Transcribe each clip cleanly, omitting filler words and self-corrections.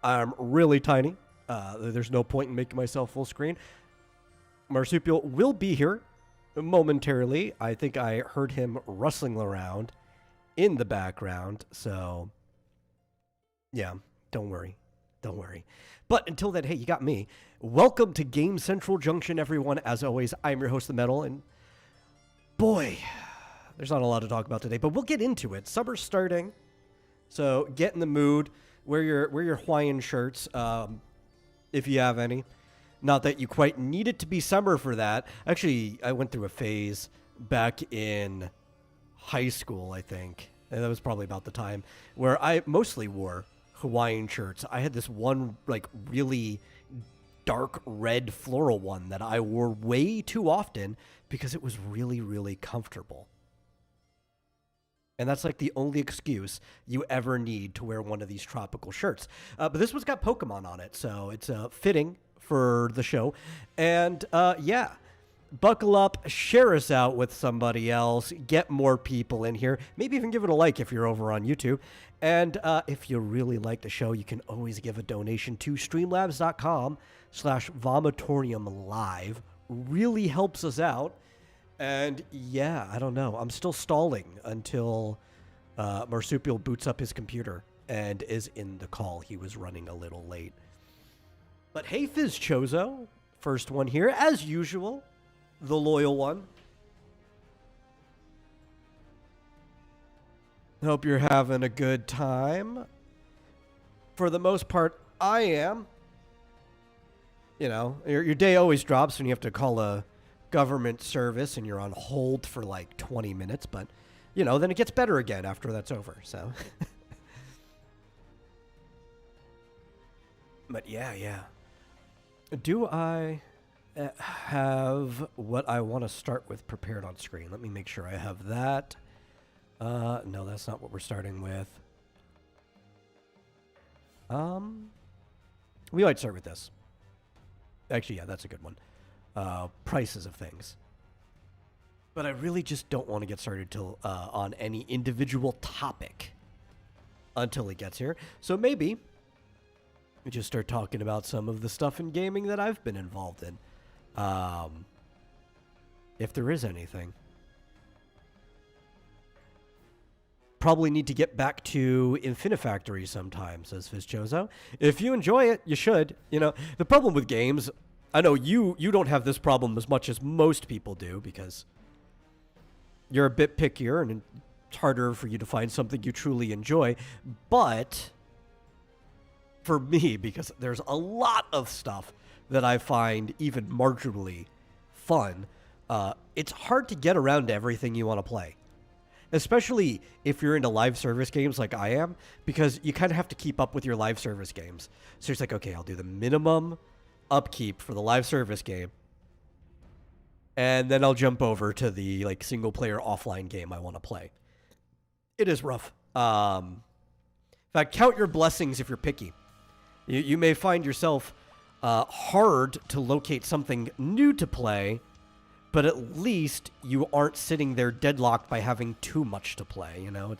I'm really tiny. There's no point in making myself full screen. Marsupial will be here momentarily. I think I heard him rustling around in the background. So, yeah, don't worry. Don't worry. But until then, hey, you got me. Welcome to Game Central Junction, everyone. As always, I'm your host, The Metal, and boy, there's not a lot to talk about today, but we'll get into it. Summer's starting, so get in the mood. Wear your Hawaiian shirts, if you have any. Not that you quite need it to be summer for that. Actually, I went through a phase back in high school, I think, and that was probably about the time, where I mostly wore Hawaiian shirts. I had this one, like, really dark red floral one that I wore way too often because it was really, really comfortable. And that's like the only excuse you ever need to wear one of these tropical shirts. But this one's got Pokemon on it, so it's fitting for the show. And yeah, buckle up, share us out with somebody else, get more people in here. Maybe even give it a like if you're over on YouTube. And if you really like the show, you can always give a donation to streamlabs.com/vomitoriumlive. Really helps us out. And yeah, I don't know. I'm still stalling until Marsupial boots up his computer and is in the call. He was running a little late. But hey, Fizz Chozo, first one here, as usual, the loyal one. Hope you're having a good time. For the most part, I am. You know, your day always drops when you have to call a government service and you're on hold for like 20 minutes, but, you know, then it gets better again after that's over, so. But yeah. Do I have what I want to start with prepared on screen? Let me make sure I have that. No, that's not what we're starting with. We might start with this. Actually, yeah, that's a good one. Prices of things. But I really just don't want to get started till on any individual topic until it gets here. So maybe we just start talking about some of the stuff in gaming that I've been involved in. If there is anything. Probably need to get back to Infinifactory sometime, says Fizchozo. If you enjoy it, you should. You know, the problem with games, I know you don't have this problem as much as most people do because you're a bit pickier and it's harder for you to find something you truly enjoy. But for me, because there's a lot of stuff that I find even marginally fun, it's hard to get around to everything you want to play. Especially if you're into live service games like I am, because you kind of have to keep up with your live service games. So it's like, okay, I'll do the minimum upkeep for the live service game, and then I'll jump over to the like single player offline game I want to play. It is rough. In fact, count your blessings if you're picky. You may find yourself hard to locate something new to play, but at least you aren't sitting there deadlocked by having too much to play. You know,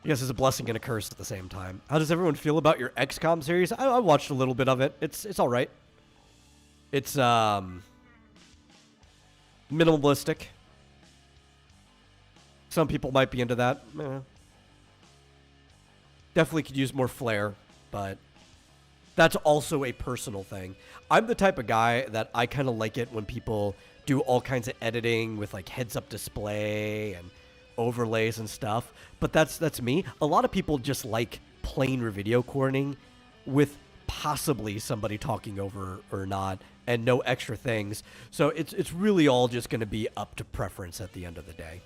I guess it's a blessing and a curse at the same time. How does everyone feel about your XCOM series? I watched a little bit of it. It's all right. It's minimalistic. Some people might be into that. Definitely could use more flair, but that's also a personal thing. I'm the type of guy that I kind of like it when people do all kinds of editing with like heads-up display and overlays and stuff, but that's me. A lot of people just like plain video recording with possibly somebody talking over or not and no extra things. So it's really all just going to be up to preference at the end of the day.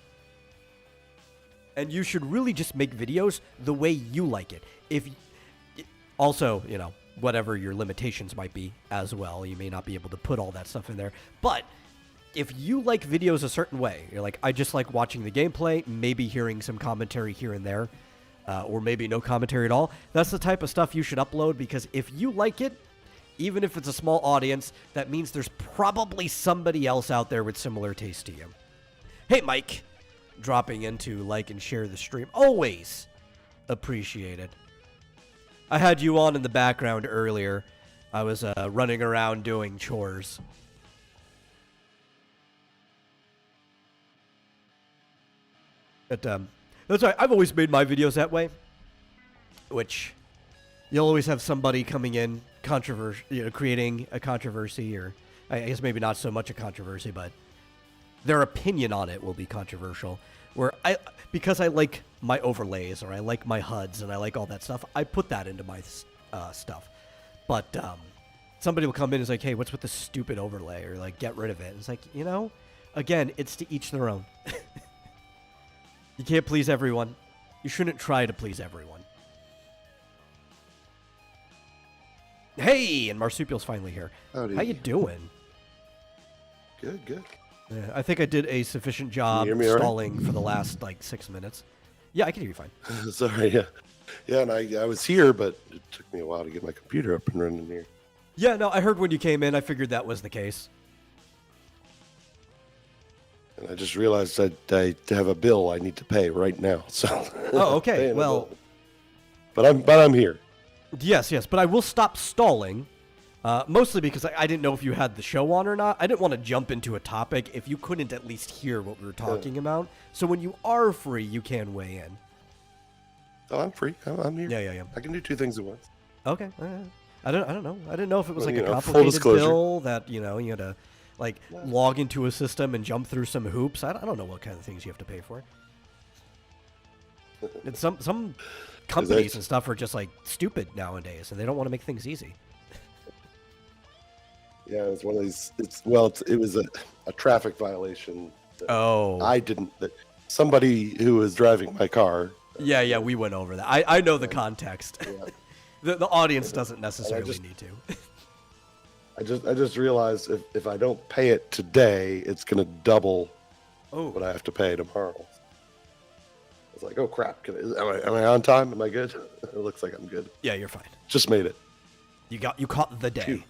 And you should really just make videos the way you like it. Also, you know, whatever your limitations might be as well. You may not be able to put all that stuff in there. But if you like videos a certain way, you're like, I just like watching the gameplay, maybe hearing some commentary here and there, or maybe no commentary at all, that's the type of stuff you should upload, because if you like it, even if it's a small audience, that means there's probably somebody else out there with similar taste to you. Hey, Mike, dropping in to like and share the stream. Always appreciated. I had you on in the background earlier. I was running around doing chores. But that's right. I've always made my videos that way, which you'll always have somebody coming in, creating a controversy, or I guess maybe not so much a controversy, but their opinion on it will be controversial. Where because I like my overlays, or I like my HUDs, and I like all that stuff, I put that into my stuff. But somebody will come in and is like, hey, what's with the stupid overlay? Or like, get rid of it. And it's like, again, it's to each their own. You can't please everyone. You shouldn't try to please everyone. Hey, and Marsupial's finally here. Howdy. How you doing? Good. Yeah, I think I did a sufficient job stalling for the last, 6 minutes. Yeah, I can hear you fine. Sorry, yeah. Yeah, and I was here, but it took me a while to get my computer up and running here. Yeah, no, I heard when you came in. I figured that was the case. And I just realized I have a bill I need to pay right now. So. Oh, okay. Well. But I'm here. Yes, but I will stop stalling. Mostly because I didn't know if you had the show on or not. I didn't want to jump into a topic if you couldn't at least hear what we were talking about. So when you are free, you can weigh in. Oh, I'm free. I'm here. Yeah. I can do two things at once. Okay. I don't know. I didn't know if it was a full complicated disclosure. bill that you had to log into a system and jump through some hoops. I don't know what kind of things you have to pay for. And some companies and stuff are just stupid nowadays, and they don't want to make things easy. Yeah, it's one of these. It was a traffic violation. I didn't. Somebody who was driving my car. Yeah, we went over that. I know the context. Yeah. the audience doesn't necessarily need to. I just realized if I don't pay it today, it's gonna double what I have to pay tomorrow. I was like, oh crap! Am I on time? Am I good? It looks like I'm good. Yeah, you're fine. Just made it. You caught the day. Phew.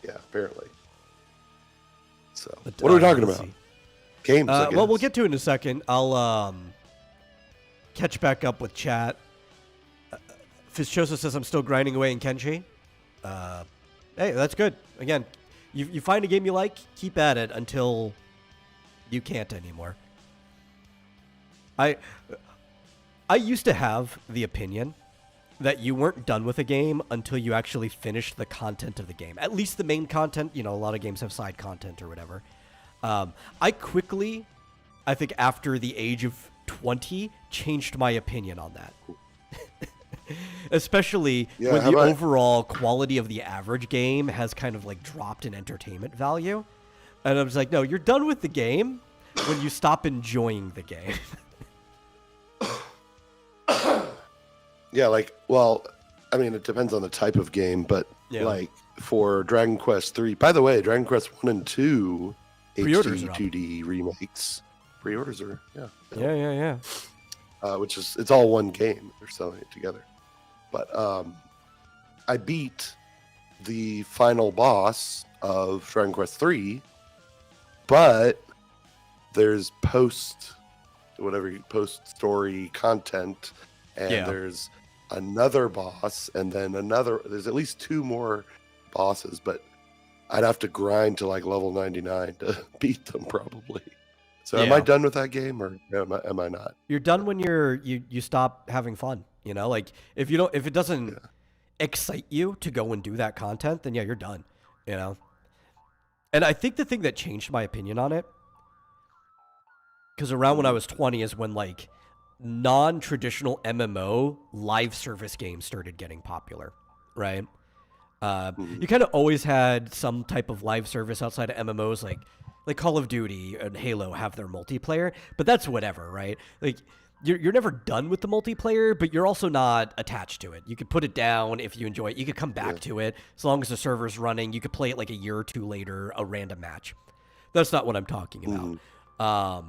Yeah, apparently. So, what are we talking about? Games, I guess. Well, we'll get to it in a second. I'll catch back up with chat. Fischosa says I'm still grinding away in Kenshi. Hey, that's good. Again, you find a game you like, keep at it until you can't anymore. I used to have the opinion that you weren't done with a game until you actually finished the content of the game. At least the main content. A lot of games have side content or whatever. I quickly, I think after the age of 20, changed my opinion on that. Especially when the overall quality of the average game has kind of dropped in entertainment value. And I was like, no, you're done with the game when you stop enjoying the game. Yeah, it depends on the type of game, but for Dragon Quest 3, by the way, Dragon Quest 1 and 2 Pre-orders HD 2D remakes. Pre-orders are, Yeah. Which is, it's all one game. They're selling it together. But I beat the final boss of Dragon Quest 3, but there's post-story content, and there's another boss, and then there's at least two more bosses, but I'd have to grind to level 99 to beat them probably. So am I done with that game, or am I not? You're done when you stop having fun. If it doesn't excite you to go and do that content, then you're done. And I think the thing that changed my opinion on it, because around when I was 20 is when non-traditional MMO live service games started getting popular, right? You kind of always had some type of live service outside of MMOs, like Call of Duty and Halo have their multiplayer, but that's whatever, right? You're never done with the multiplayer, but you're also not attached to it. You could put it down if you enjoy it. You could come back to it as long as the server's running. You could play it a year or two later, a random match. That's not what I'm talking about.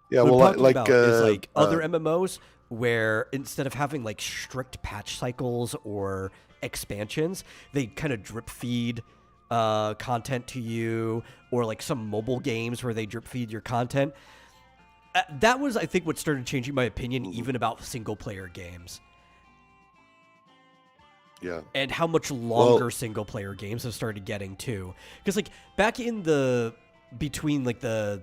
Yeah, what well, I'm talking about is other MMOs where instead of having strict patch cycles or expansions, they kind of drip feed content to you, or some mobile games where they drip feed your content. That was, I think, what started changing my opinion even about single player games. Yeah. And how much longer single player games have started getting too. Because like back in between like the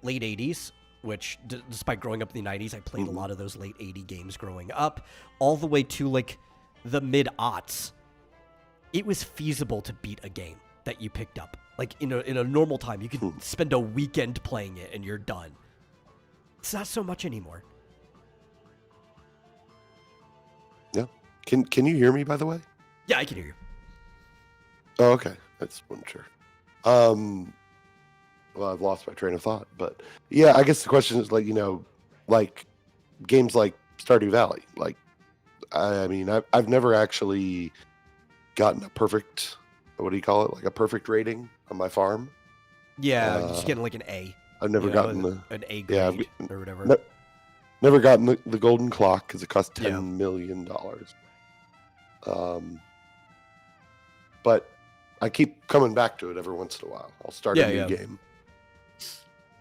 late 80s, which despite growing up in the 90s, I played a lot of those late 80 games growing up, all the way to like the mid-aughts, it was feasible to beat a game that you picked up. Like in a normal time, you could spend a weekend playing it and you're done. It's not so much anymore. Yeah. Can you hear me, by the way? Yeah, I can hear you. Oh, okay. That's one sure. Well, I've lost my train of thought, but yeah, I guess the question is like, like games like Stardew Valley. Like, I mean, I've never actually gotten a perfect, what do you call it? Like a perfect rating on my farm. Yeah, just getting like an A. I've never gotten an A grade or whatever. Never gotten the golden clock because it cost $10 million. But I keep coming back to it every once in a while. I'll start a new game.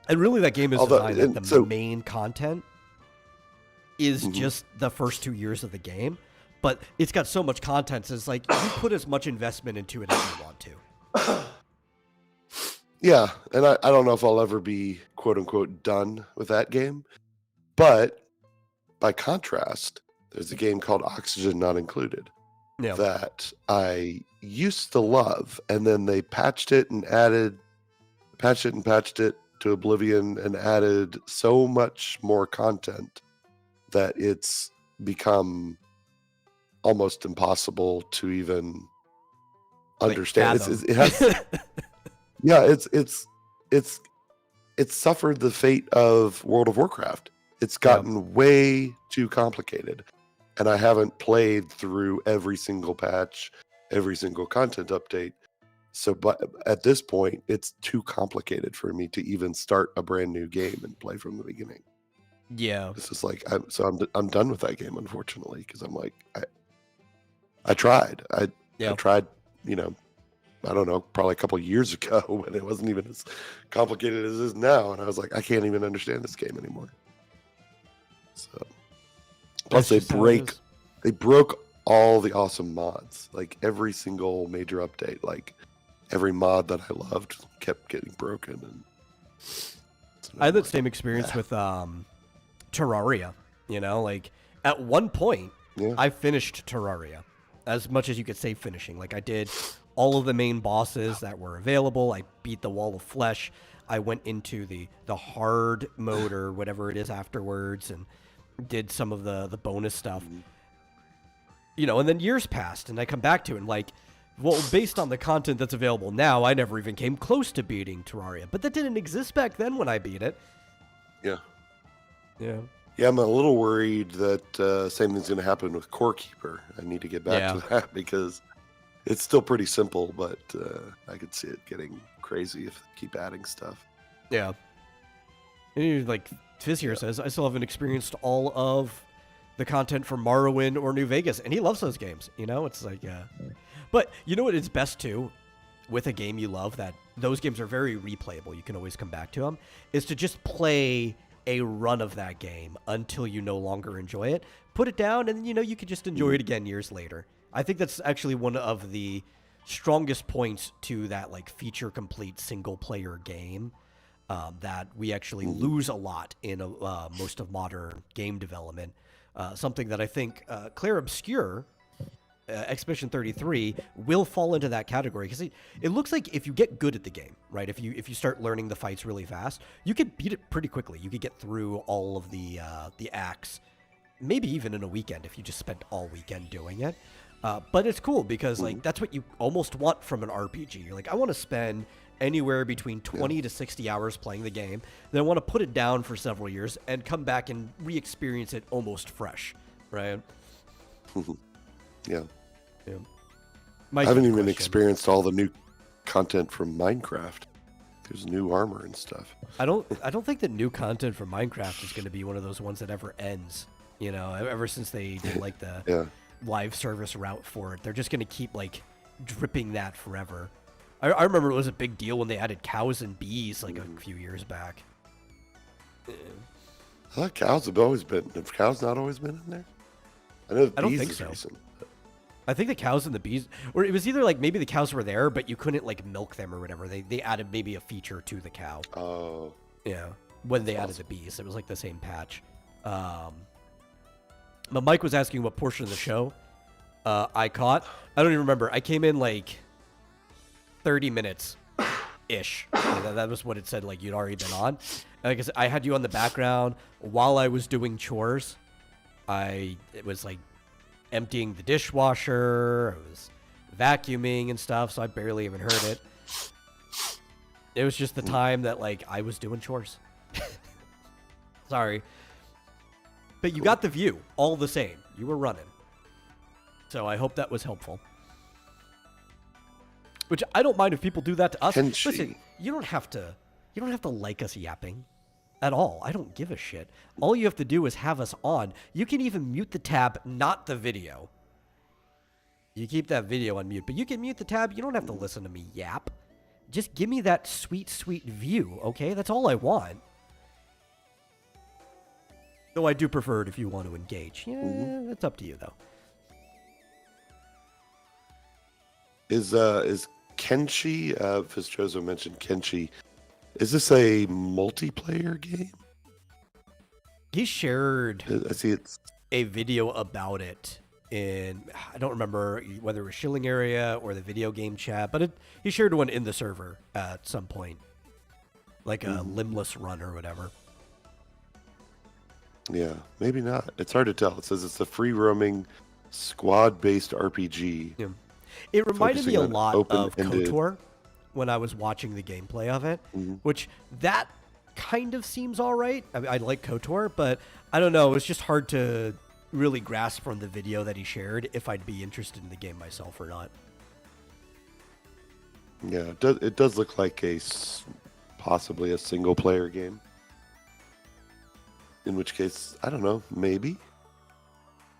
And really, that game is designed that the main content is just the first 2 years of the game. But it's got so much content, so it's like you put as much investment into it as you want to. Yeah, and I don't know if I'll ever be quote-unquote done with that game. But by contrast, there's a game called Oxygen Not Included that I used to love, and then they patched it to oblivion and added so much more content that it's become almost impossible to even understand. It has, yeah, it's suffered the fate of World of Warcraft. It's gotten way too complicated, and I haven't played through every single patch, every single content update. So, but at this point, it's too complicated for me to even start a brand new game and play from the beginning. Yeah, this is like I'm done with that game, unfortunately, because I'm like I tried, I tried, I don't know, probably a couple of years ago when it wasn't even as complicated as it is now, and I was like, I can't even understand this game anymore. So, plus they broke all the awesome mods, like every single major update, like every mod that I loved kept getting broken. And I had that same experience with Terraria. Like at one point, I finished Terraria, as much as you could say finishing. Like I did all of the main bosses that were available. I beat the Wall of Flesh. I went into the hard mode or whatever it is afterwards, and did some of the bonus stuff. And then years passed, and I come back to it, and like, well, based on the content that's available now, I never even came close to beating Terraria. But that didn't exist back then when I beat it. Yeah. Yeah. Yeah, I'm a little worried that same thing's going to happen with Core Keeper. I need to get back to that because it's still pretty simple, but I could see it getting crazy if they keep adding stuff. Yeah. And like Fizz here says, I still haven't experienced all of the content from Morrowind or New Vegas, and he loves those games. It's like, But you know what is best too, with a game you love, that those games are very replayable, you can always come back to them, is to just play a run of that game until you no longer enjoy it. Put it down, and you could just enjoy it again years later. I think that's actually one of the strongest points to that like feature complete single player game that we actually lose a lot in most of modern game development. Something that I think Claire Obscure, Expedition 33, will fall into that category, because it looks like if you get good at the game, right? If you start learning the fights really fast, you could beat it pretty quickly. You could get through all of the acts, maybe even in a weekend if you just spent all weekend doing it. But it's cool because like that's what you almost want from an RPG. You're like, I want to spend anywhere between 20 to 60 hours playing the game. Then I want to put it down for several years and come back and re-experience it almost fresh, right? Yeah. I haven't even experienced all the new content from Minecraft. There's new armor and stuff. I don't think that new content from Minecraft is going to be one of those ones that ever ends. Ever since they did like the live service route for it, they're just going to keep like dripping that forever. I remember it was a big deal when they added cows and bees like a few years back. I thought cows have always been. Have cows not always been in there? I know the bees is recent. I think the cows and the bees, or it was either like maybe the cows were there, but you couldn't like milk them or whatever. They added maybe a feature to the cow. Oh. Yeah, when they added the bees, it was like the same patch. But Mike was asking what portion of the show I caught. I don't even remember. I came in like 30 minutes ish. That was what it said. Like you'd already been on. And like I said, I had you on the background while I was doing chores. It was like emptying the dishwasher. I was vacuuming and stuff, so I barely even heard it. It was just the time that like I was doing chores. Sorry. But you got the view all the same. You were running. So I hope that was helpful. Which I don't mind if people do that to us. Listen, you don't have to like us yapping at all. I don't give a shit. All you have to do is have us on. You can even mute the tab, not the video. You keep that video on mute, but you can mute the tab. You don't have to listen to me yap. Just give me that sweet, sweet view, okay? That's all I want. Though I do prefer it if you want to engage. Yeah, that's up to you, though. Is Kenshi, Fistrozo mentioned Kenshi. Is this a multiplayer game? He shared I see it's a video about it in, I don't remember whether it was Shilling Area or the video game chat, but he shared one in the server at some point. Like a limbless run or whatever. Yeah, maybe not. It's hard to tell. It says it's a free roaming squad-based RPG. Yeah. It reminded me a lot of open-ended KOTOR when I was watching the gameplay of it, which that kind of seems all right. I mean, I like KOTOR, but I don't know. It's just hard to really grasp from the video that he shared if I'd be interested in the game myself or not. Yeah, it does look like possibly a single-player game. In which case, I don't know, maybe.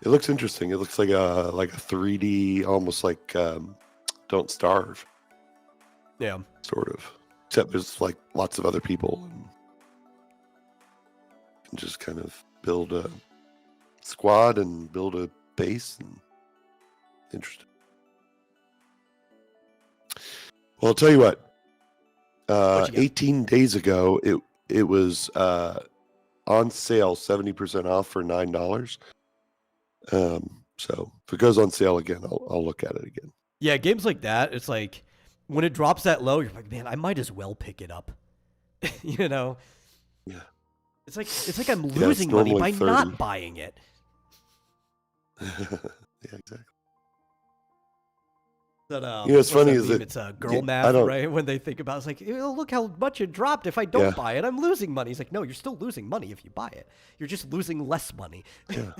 It looks interesting. It looks like a 3D, almost like Don't Starve. Yeah. Sort of. Except there's like lots of other people and you can just kind of build a squad and build a base. And interesting. Well, I'll tell you what. 18 days ago, it was on sale, 70% off for $9. So if it goes on sale again, I'll look at it again. Yeah, games like that, it's like when it drops that low, you're like, man, I might as well pick it up. You know? Yeah. It's like I'm losing money by 30. not buying it. Yeah, exactly. That, it's funny is that it's a girl math, right? When they think about it, it's like, oh, look how much it dropped. If I don't buy it, I'm losing money. It's like, no, you're still losing money if you buy it. You're just losing less money. Yeah.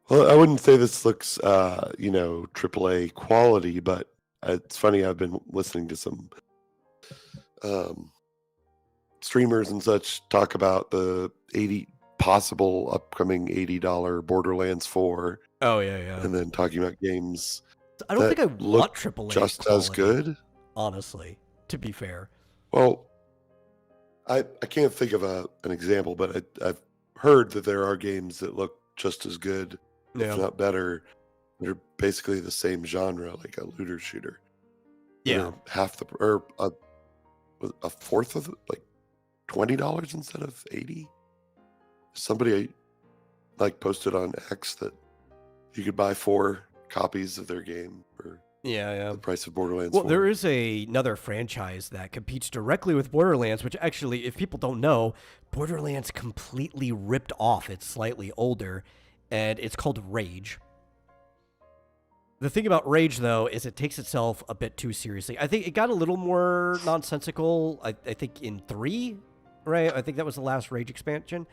Well, I wouldn't say this looks, AAA quality, but it's funny. I've been listening to some streamers and such talk about the possible upcoming $80 Borderlands 4. Oh yeah. And then talking about games. I don't think I want AAA just quality, as good. Honestly, to be fair. Well, I can't think of an example, but I've heard that there are games that look just as good, if not better. They're basically the same genre, like a looter shooter. Yeah, a fourth of it, like $20 instead of $80. Somebody posted on X that you could buy 4 copies of their game for the price of Borderlands 4. There is another franchise that competes directly with Borderlands, which actually, if people don't know, Borderlands completely ripped off. It's slightly older, and it's called Rage. The thing about Rage, though, is it takes itself a bit too seriously. I think it got a little more nonsensical, I think, in 3, right? I think that was the last Rage expansion.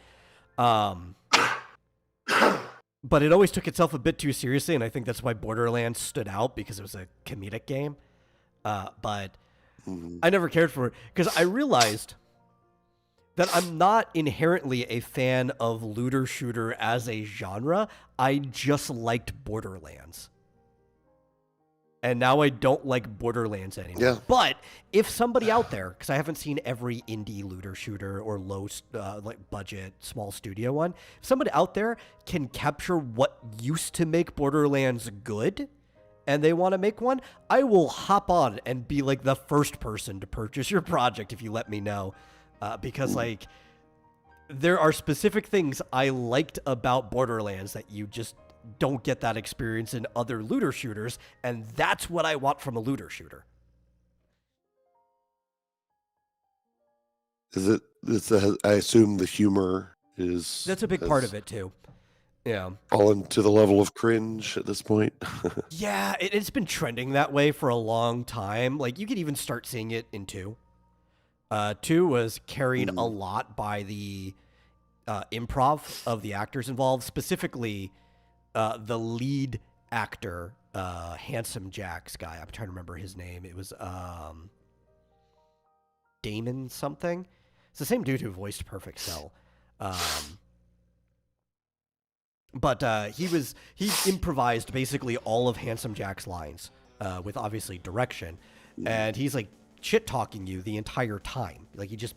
But it always took itself a bit too seriously, and I think that's why Borderlands stood out, because it was a comedic game. But I never cared for it, because I realized that I'm not inherently a fan of looter shooter as a genre. I just liked Borderlands. And now I don't like Borderlands anymore. Yeah. But if somebody out there, because I haven't seen every indie looter shooter or low like budget small studio one, if somebody out there can capture what used to make Borderlands good, and they want to make one, I will hop on and be like the first person to purchase your project if you let me know, because like there are specific things I liked about Borderlands that you just don't get that experience in other looter shooters, and that's what I want from a looter shooter. I assume the humor is... That's a big part of it, too. Yeah. Fallen to the level of cringe at this point. Yeah, it's been trending that way for a long time. Like, you could even start seeing it in 2. 2 was carried a lot by the improv of the actors involved, specifically the lead actor, Handsome Jack's guy. I'm trying to remember his name. It was Damon something. It's the same dude who voiced Perfect Cell. But he improvised basically all of Handsome Jack's lines with obviously direction. And he's like shit talking you the entire time. Like he just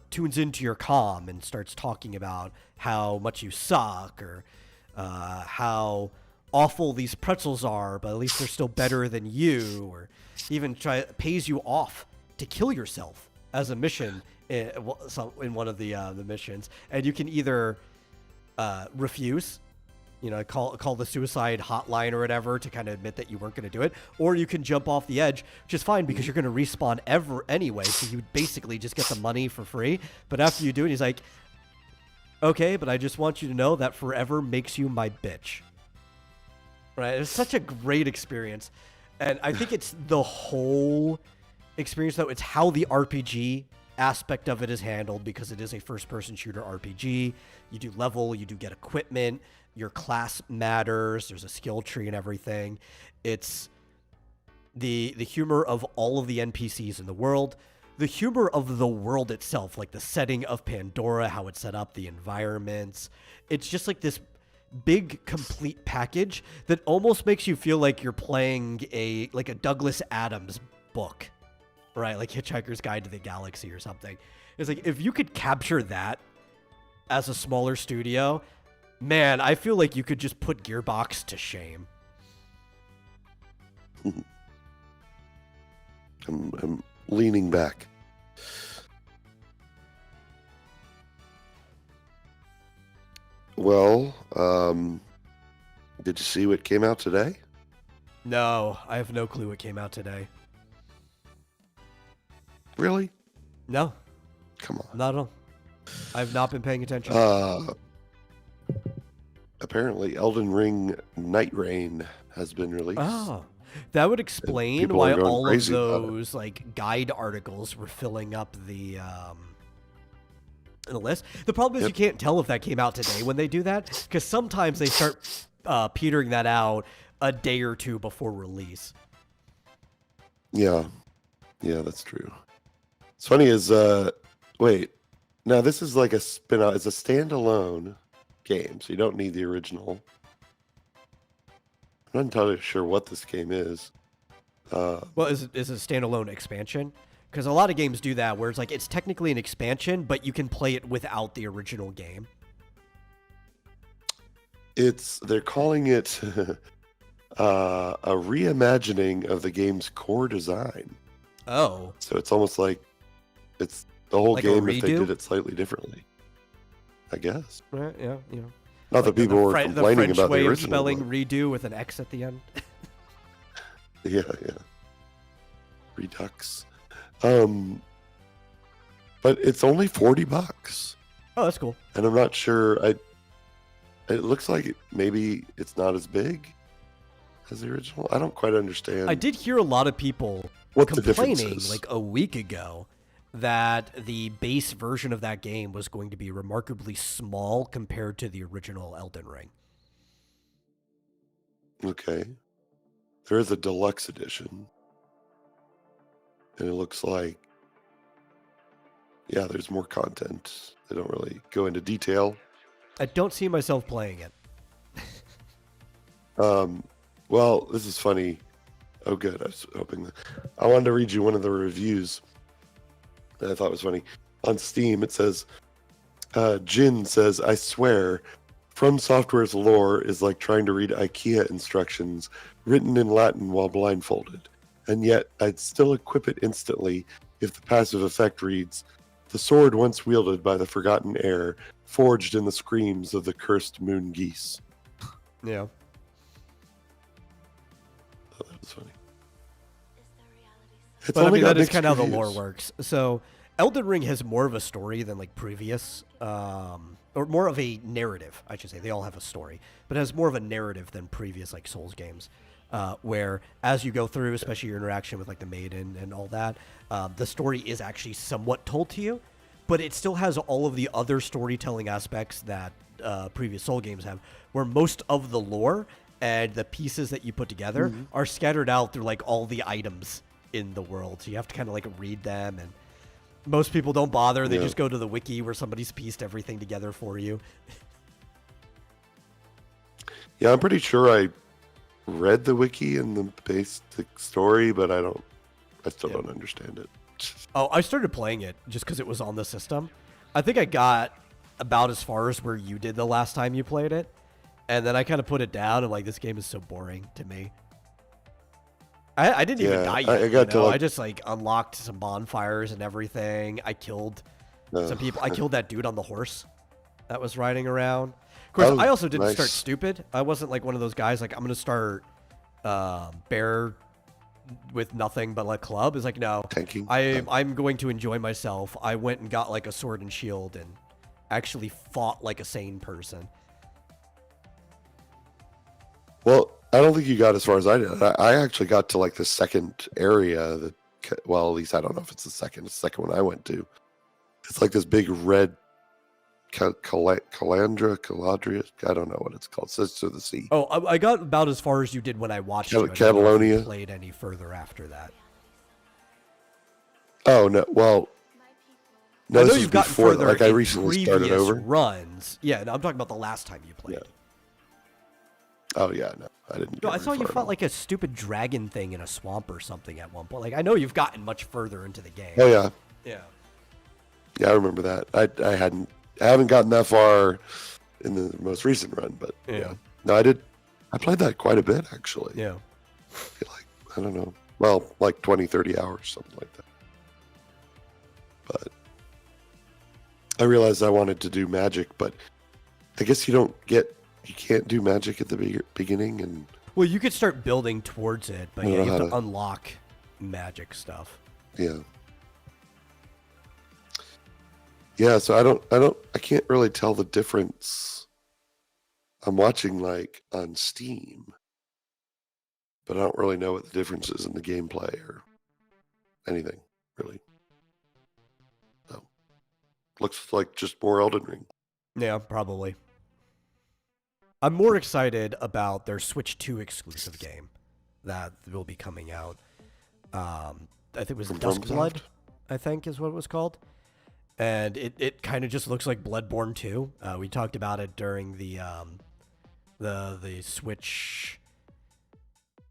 tunes into your comm and starts talking about how much you suck or how awful these pretzels are, but at least they're still better than you, or even pays you off to kill yourself as a mission in one of the missions, and you can either refuse, call the suicide hotline or whatever to kind of admit that you weren't going to do it, or you can jump off the edge, which is fine because you're going to respawn anyway, so you basically just get the money for free. But after you do it, he's like, okay, but I just want you to know that forever makes you my bitch. Right? It's such a great experience. And I think it's the whole experience, though. It's how the RPG aspect of it is handled, because it is a first-person shooter RPG. You do level, you do get equipment, your class matters, there's a skill tree and everything. It's the humor of all of the NPCs in the world, the humor of the world itself, like the setting of Pandora, how it's set up, the environments. It's just like this big complete package that almost makes you feel like you're playing a Douglas Adams book, right? Like Hitchhiker's Guide to the Galaxy or something. It's like, if you could capture that as a smaller studio, man, I feel like you could just put Gearbox to shame. I'm leaning back. Well, did you see what came out today? No, I have no clue what came out today. Really? No. Come on. Not at all. I've not been paying attention. Apparently, Elden Ring Night Rain has been released. Oh, that would explain why all of those guide articles were filling up the list. The problem is you can't tell if that came out today when they do that, because sometimes they start petering that out a day or two before release. Yeah, that's true. It's funny is wait, now this is like a spin-out. It's a standalone game, so you don't need the original. I'm not entirely sure what this game is. Well, is it a standalone expansion? Because a lot of games do that, where it's like it's technically an expansion, but you can play it without the original game. They're calling it a reimagining of the game's core design. Oh. So it's almost like it's the whole like game if they did it slightly differently, I guess. Right, yeah. Not that people were complaining about the original. The French way of spelling redo with an X at the end. Yeah. Redux. But it's only $40. Oh, that's cool. And I'm not sure. It looks like maybe it's not as big as the original. I don't quite understand. I did hear a lot of people complaining like a week ago that the base version of that game was going to be remarkably small compared to the original Elden Ring. Okay. There is a deluxe edition. And it looks like, yeah, there's more content. They don't really go into detail. I don't see myself playing it. Well, this is funny. Oh, good. I was hoping that I wanted to read you one of the reviews that I thought was funny. On Steam, it says, Jin says, I swear, From Software's lore is like trying to read IKEA instructions written in Latin while blindfolded. And yet, I'd still equip it instantly if the passive effect reads, the sword once wielded by the forgotten heir, forged in the screams of the cursed moon geese. Yeah. Oh, that was funny. But I mean, that is kind of how the lore works. So, Elden Ring has more of a story than like previous, or more of a narrative, I should say. They all have a story, but it has more of a narrative than previous like Souls games, where as you go through, especially your interaction with like the maiden and all that, the story is actually somewhat told to you, but it still has all of the other storytelling aspects that previous Soul games have, where most of the lore and the pieces that you put together are scattered out through like all the items in the world. So you have to kind of like read them, and most people don't bother. They just go to the wiki where somebody's pieced everything together for you. Yeah, I'm pretty sure I read the wiki and the basic story, but I still don't understand it. Oh, I started playing it just because it was on the system. I think I got about as far as where you did the last time you played it, and then I kind of put it down and like, this game is so boring to me. I didn't even die yet. I just like unlocked some bonfires and everything. I killed some people. I killed that dude on the horse that was riding around. Of course, I also didn't start stupid. I wasn't like one of those guys like, I'm going to start bear with nothing but like club. It's like, no, I'm going to enjoy myself. I went and got like a sword and shield and actually fought like a sane person. Well, I don't think you got as far as I did. I actually got to like the second area. Well, at least I don't know if it's the second. It's the second one I went to. It's like this big red Caladria. I don't know what it's called. Sister of the Sea. Oh, I got about as far as you did when I watched you. Catalonia. I played any further after that? Oh no! Well, no, I know you've gotten further. Like I recently started over runs. Yeah, no, I'm talking about the last time you played. Yeah. Oh yeah, no, I didn't. No, I saw you fought like a stupid dragon thing in a swamp or something at one point. Like I know you've gotten much further into the game. Oh yeah. Yeah. Yeah, I remember that. I haven't gotten that far in the most recent run, but yeah. No, I did. I played that quite a bit actually. Yeah. Like I don't know. Well, like 20, 30 hours, something like that. But I realized I wanted to do magic, but I guess you can't do magic at the beginning. And well, you could start building towards it, but yeah, you have to unlock magic stuff. Yeah. Yeah, so I can't really tell the difference. I'm watching like on Steam, but I don't really know what the difference is in the gameplay or anything, really. So, looks like just more Elden Ring. Yeah, probably. I'm more excited about their Switch 2 exclusive game that will be coming out. I think it was Duskblood, I think is what it was called. And it kind of just looks like Bloodborne 2. We talked about it during the Switch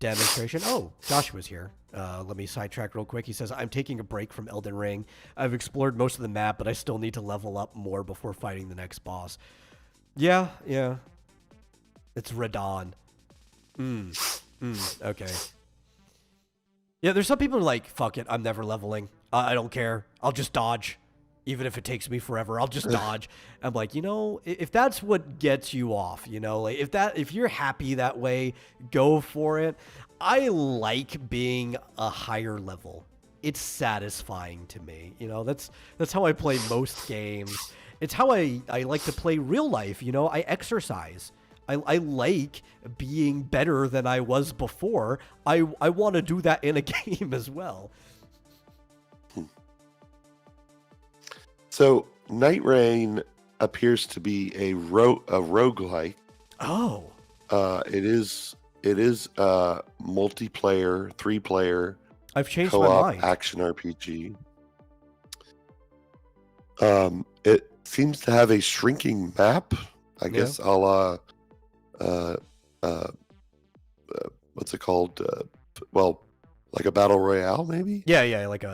demonstration. Oh, Joshua's here. Let me sidetrack real quick. He says, I'm taking a break from Elden Ring. I've explored most of the map, but I still need to level up more before fighting the next boss. Yeah. It's Radon. Okay. Yeah, there's some people who are like, fuck it, I'm never leveling. I don't care. I'll just dodge. Even if it takes me forever, I'll just dodge. I'm like, if that's what gets you off, like if you're happy that way, go for it. I like being a higher level. It's satisfying to me. That's how I play most games. It's how I like to play real life. I exercise. I like being better than I was before. I want to do that in a game as well. So, Night Rain appears to be a roguelike. Oh. It is multiplayer, 3-player. I've changed co-op my mind. Action RPG. It seems to have a shrinking map, I guess, a la what's it called? Well, like a battle royale, maybe. Yeah, like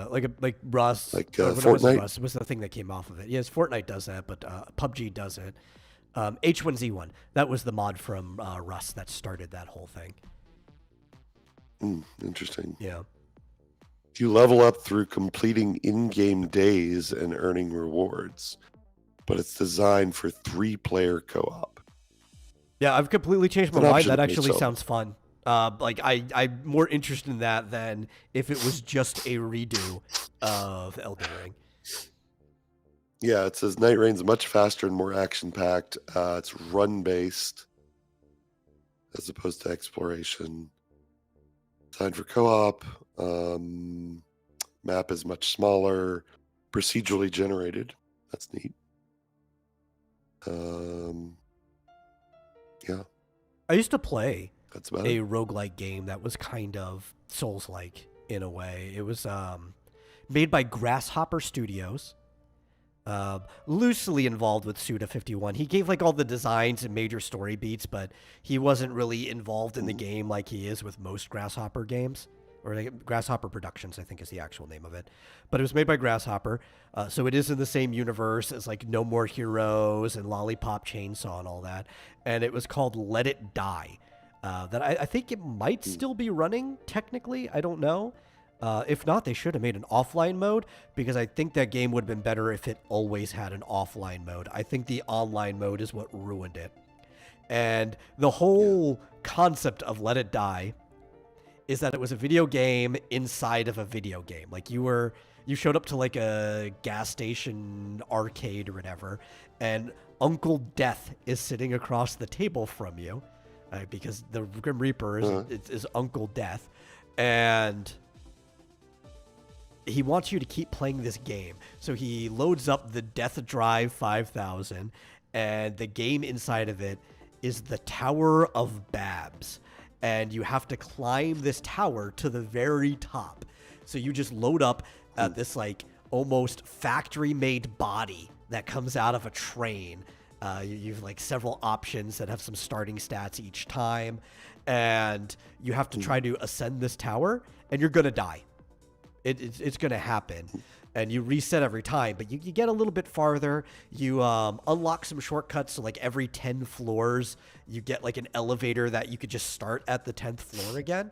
Rust, Like or what was it, Fortnite. Rust? It was the thing that came off of it. Yes, Fortnite does that, but PUBG does it. H1Z1, that was the mod from Rust that started that whole thing. Interesting. Yeah. You level up through completing in-game days and earning rewards, but it's designed for 3-player co-op. Yeah, I've completely changed my It's an mind. option That in actually itself. sounds fun. Like I'm more interested in that than if it was just a redo of Elden Ring. Yeah, it says Night Rain's much faster and more action-packed. It's run-based as opposed to exploration. Designed for co-op. Map is much smaller. Procedurally generated. That's neat. Yeah. I used to play That's about a it. roguelike game that was kind of Souls-like in a way. It was made by Grasshopper Studios. Loosely involved with Suda51. He gave like all the designs and major story beats, but he wasn't really involved in the game like he is with most Grasshopper games. Or like Grasshopper Productions, I think is the actual name of it. But it was made by Grasshopper, so it is in the same universe as like No More Heroes and Lollipop Chainsaw and all that. And it was called Let It Die. That I think it might still be running, technically. I don't know. If not, they should have made an offline mode, because I think that game would have been better if it always had an offline mode. I think the online mode is what ruined it. And the whole concept of Let It Die is that it was a video game inside of a video game. Like you showed up to like a gas station arcade or whatever, and Uncle Death is sitting across the table from you, because the Grim Reaper is Uncle Death, and he wants you to keep playing this game. So he loads up the Death Drive 5000, and the game inside of it is the Tower of Babs. And you have to climb this tower to the very top. So you just load up this like almost factory-made body that comes out of a train. You have like several options that have some starting stats each time. And you have to try to ascend this tower, and you're going to die. It's going to happen. And you reset every time, but you get a little bit farther. You unlock some shortcuts. So like every 10 floors, you get like an elevator that you could just start at the 10th floor again.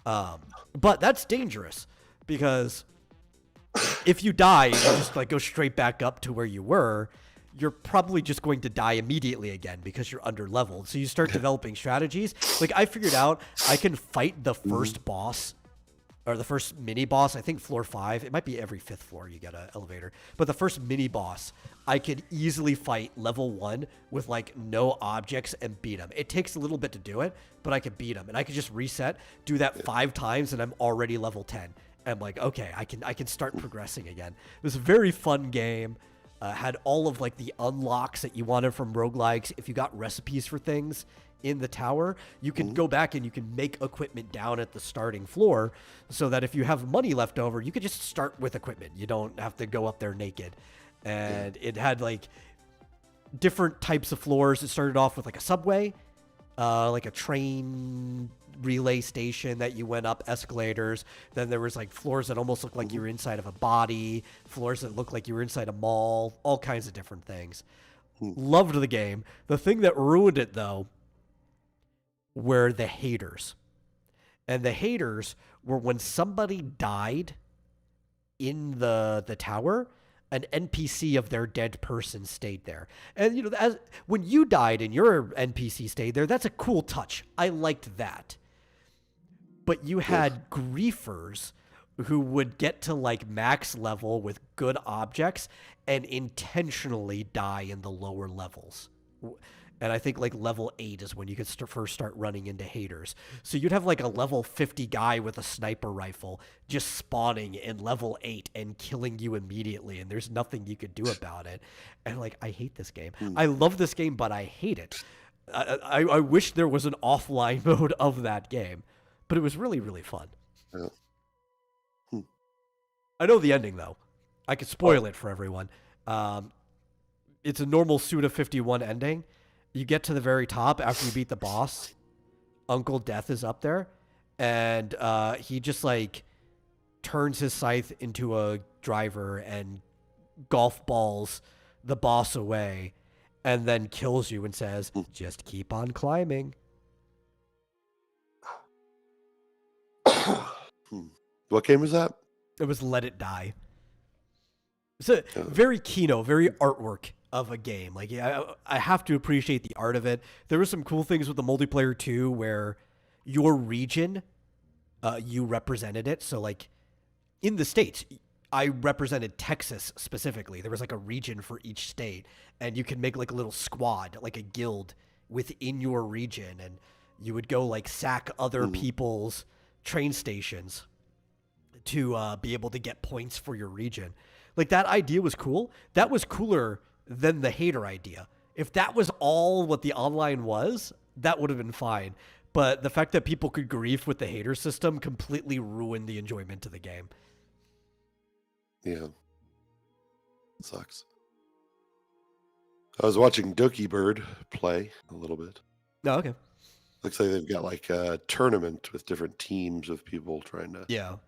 But that's dangerous, because if you die and you just like go straight back up to where you were, you're probably just going to die immediately again because you're under leveled. So you start developing strategies. Like I figured out I can fight the first boss, or the first mini boss, I think floor 5. It might be every 5th floor you get an elevator. But the first mini boss, I could easily fight level 1 with like no objects and beat him. It takes a little bit to do it, but I could beat him. And I could just reset, do that 5 times, and I'm already level 10. And I'm like, okay, I can start progressing again. It was a very fun game. Had all of like the unlocks that you wanted from roguelikes. If you got recipes for things in the tower, you can go back and you can make equipment down at the starting floor, so that if you have money left over, you could just start with equipment. You don't have to go up there naked. And it had like different types of floors. It started off with like a subway, like a train relay station that you went up, escalators. Then there was like floors that almost looked like you were inside of a body, floors that looked like you were inside a mall, all kinds of different things. Loved the game. The thing that ruined it, though, were the haters. And the haters were when somebody died in the tower, an NPC of their dead person stayed there. And, you know, when you died and your NPC stayed there, that's a cool touch. I liked that. But you had griefers who would get to like max level with good objects and intentionally die in the lower levels. And I think like level 8 is when you could first start running into haters. So you'd have like a level 50 guy with a sniper rifle just spawning in level 8 and killing you immediately, and there's nothing you could do about it. And like, I hate this game. I love this game, but I hate it. I wish there was an offline mode of that game, but it was really, really fun. Yeah. I know the ending, though. I could spoil it for everyone. It's a normal Suda51 ending. You get to the very top after you beat the boss. Uncle Death is up there, and he just like turns his scythe into a driver and golf balls the boss away, and then kills you and says, "Just keep on climbing." What game was that? It was Let It Die. It's a very Kino, very artwork of a game. Like, I have to appreciate the art of it. There were some cool things with the multiplayer too, where your region, you represented it. So like in the States, I represented Texas specifically. There was like a region for each state, and you could make like a little squad, like a guild within your region, and you would go like sack other people's train stations to be able to get points for your region. Like, that idea was cool. That was cooler than the hater idea. If that was all what the online was, that would have been fine. But the fact that people could grief with the hater system completely ruined the enjoyment of the game. Yeah. It sucks. I was watching Dookie Bird play a little bit. Oh, okay. Looks like they've got like a tournament with different teams of people trying to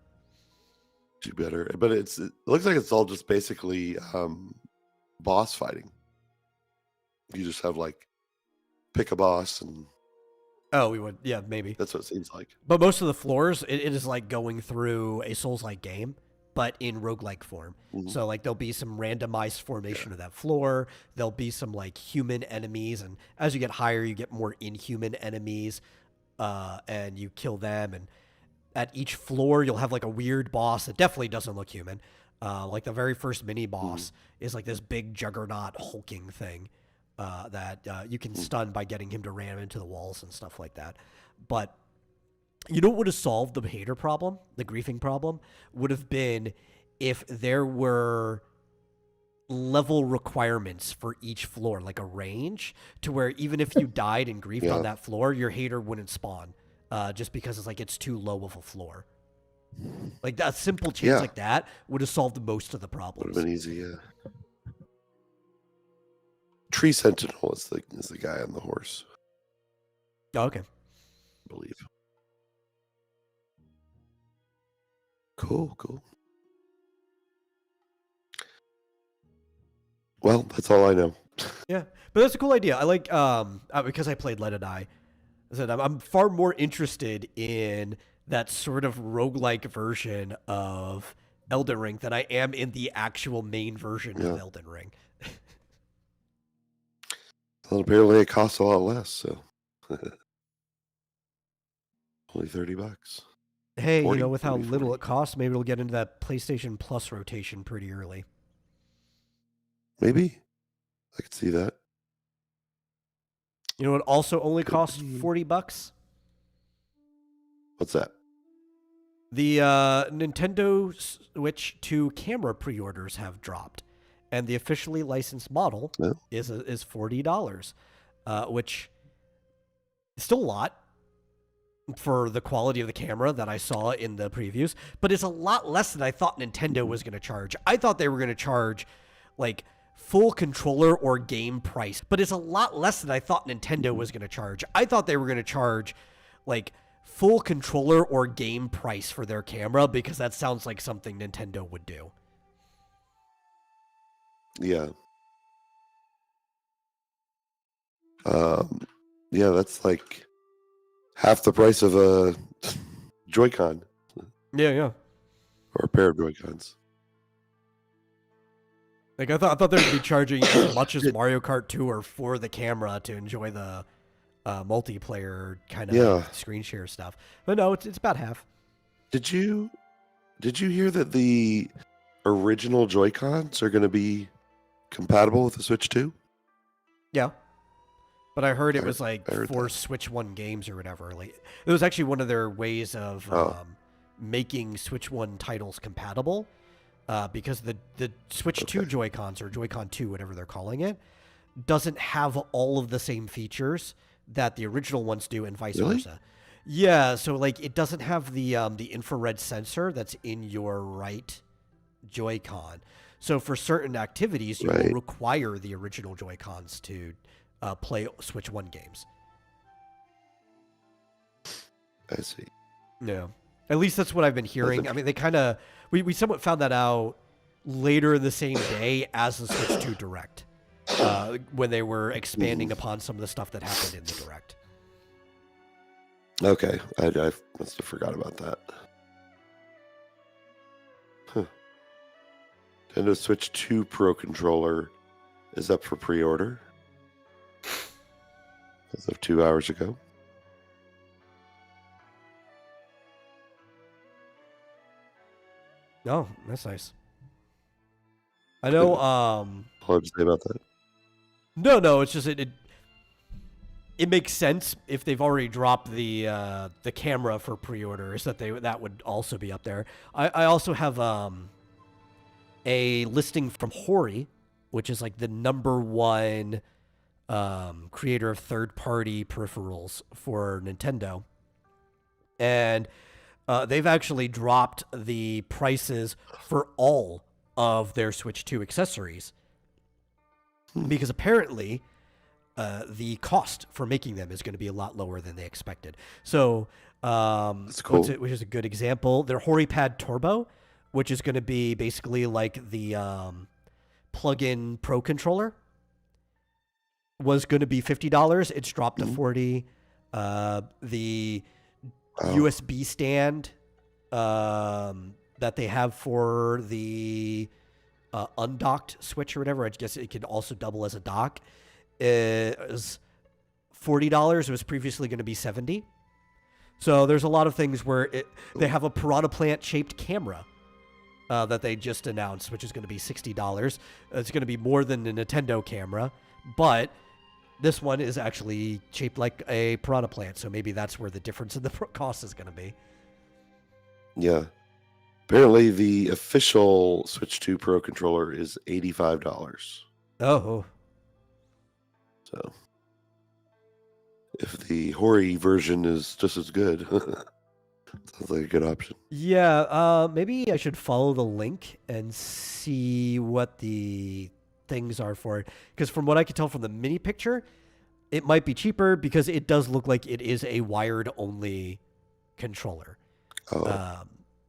do better. But it looks like it's all just basically boss fighting. You just have like pick a boss and maybe. That's what it seems like. But most of the floors, it is like going through a Souls-like game, but in roguelike form. So like there'll be some randomized formation of that floor. There'll be some like human enemies, and as you get higher, you get more inhuman enemies, and you kill them. And at each floor, you'll have like a weird boss that definitely doesn't look human. Like the very first mini boss is like this big juggernaut hulking thing that you can stun by getting him to ram into the walls and stuff like that. But you know what would have solved the hater problem, the griefing problem, would have been if there were level requirements for each floor, like a range, to where even if you died and griefed on that floor, your hater wouldn't spawn, just because it's like it's too low of a floor. Like that simple change like that would have solved most of the problems. Would have been easy, yeah. Tree Sentinel is the guy on the horse. Oh, okay. I believe. Cool. Well, that's all I know. Yeah, but that's a cool idea. I like because I played Let It Die. I said I'm far more interested in that sort of roguelike version of Elden Ring than I am in the actual main version of Elden Ring. Well, apparently it costs a lot less, so only $30. Hey, 40, you know, with how 40. little it costs, maybe we'll get into that PlayStation Plus rotation pretty early. Maybe. I could see that. You know what also only costs $40? What's that? The Nintendo Switch 2 camera pre-orders have dropped, and the officially licensed model is $40, which is still a lot for the quality of the camera that I saw in the previews, but it's a lot less than I thought Nintendo was going to charge. I thought they were going to charge like full controller or game price, but it's a lot less than I thought Nintendo was going to charge. I thought they were going to charge like full controller or game price for their camera, because that sounds like something Nintendo would do. Yeah. Yeah, that's like half the price of a Joy-Con. Yeah. Or a pair of Joy-Cons. Like I thought they would be charging as much as Mario Kart Tour for the camera to enjoy the multiplayer kind of screen share stuff. But no, it's about half. Did you hear that the original Joy-Cons are going to be compatible with the Switch 2? Yeah. But I heard it was like for Switch 1 games or whatever. Like it was actually one of their ways of making Switch 1 titles compatible, because the Switch 2 Joy-Cons, or Joy-Con 2, whatever they're calling it, doesn't have all of the same features that the original ones do, and vice versa. Yeah, so like it doesn't have the infrared sensor that's in your right Joy-Con. So for certain activities, you will require the original Joy-Cons to play Switch 1 games. I see. Yeah. At least that's what I've been hearing. I mean, they kind of we somewhat found that out later in the same day as the Switch 2 Direct, when they were expanding upon some of the stuff that happened in the Direct. Okay, I must have forgot about that. Huh. Nintendo Switch 2 Pro controller is up for pre-order as of 2 hours ago. Oh, that's nice. I know. What did you say about that? No. It's just it makes sense if they've already dropped the camera for pre-orders that would also be up there. I also have a listing from Hori, which is like the #1 creator of third-party peripherals for Nintendo, and they've actually dropped the prices for all of their Switch 2 accessories because apparently the cost for making them is going to be a lot lower than they expected. So, That's cool. which is a good example. Their HoriPad Turbo, which is going to be basically like the plug-in Pro controller, was going to be $50. It's dropped to $40. The USB stand that they have for the undocked Switch or whatever, I guess it could also double as a dock, is $40. It was previously going to be $70. So there's a lot of things where they have a piranha plant shaped camera that they just announced, which is going to be $60. It's going to be more than the Nintendo camera, but this one is actually shaped like a piranha plant, so maybe that's where the difference in the cost is going to be. Yeah. Apparently, the official Switch 2 Pro controller is $85. Oh. So, if the Hori version is just as good, sounds like a good option. Yeah, maybe I should follow the link and see what the things are for it. Because from what I can tell from the mini picture, it might be cheaper because it does look like it is a wired-only controller. Oh.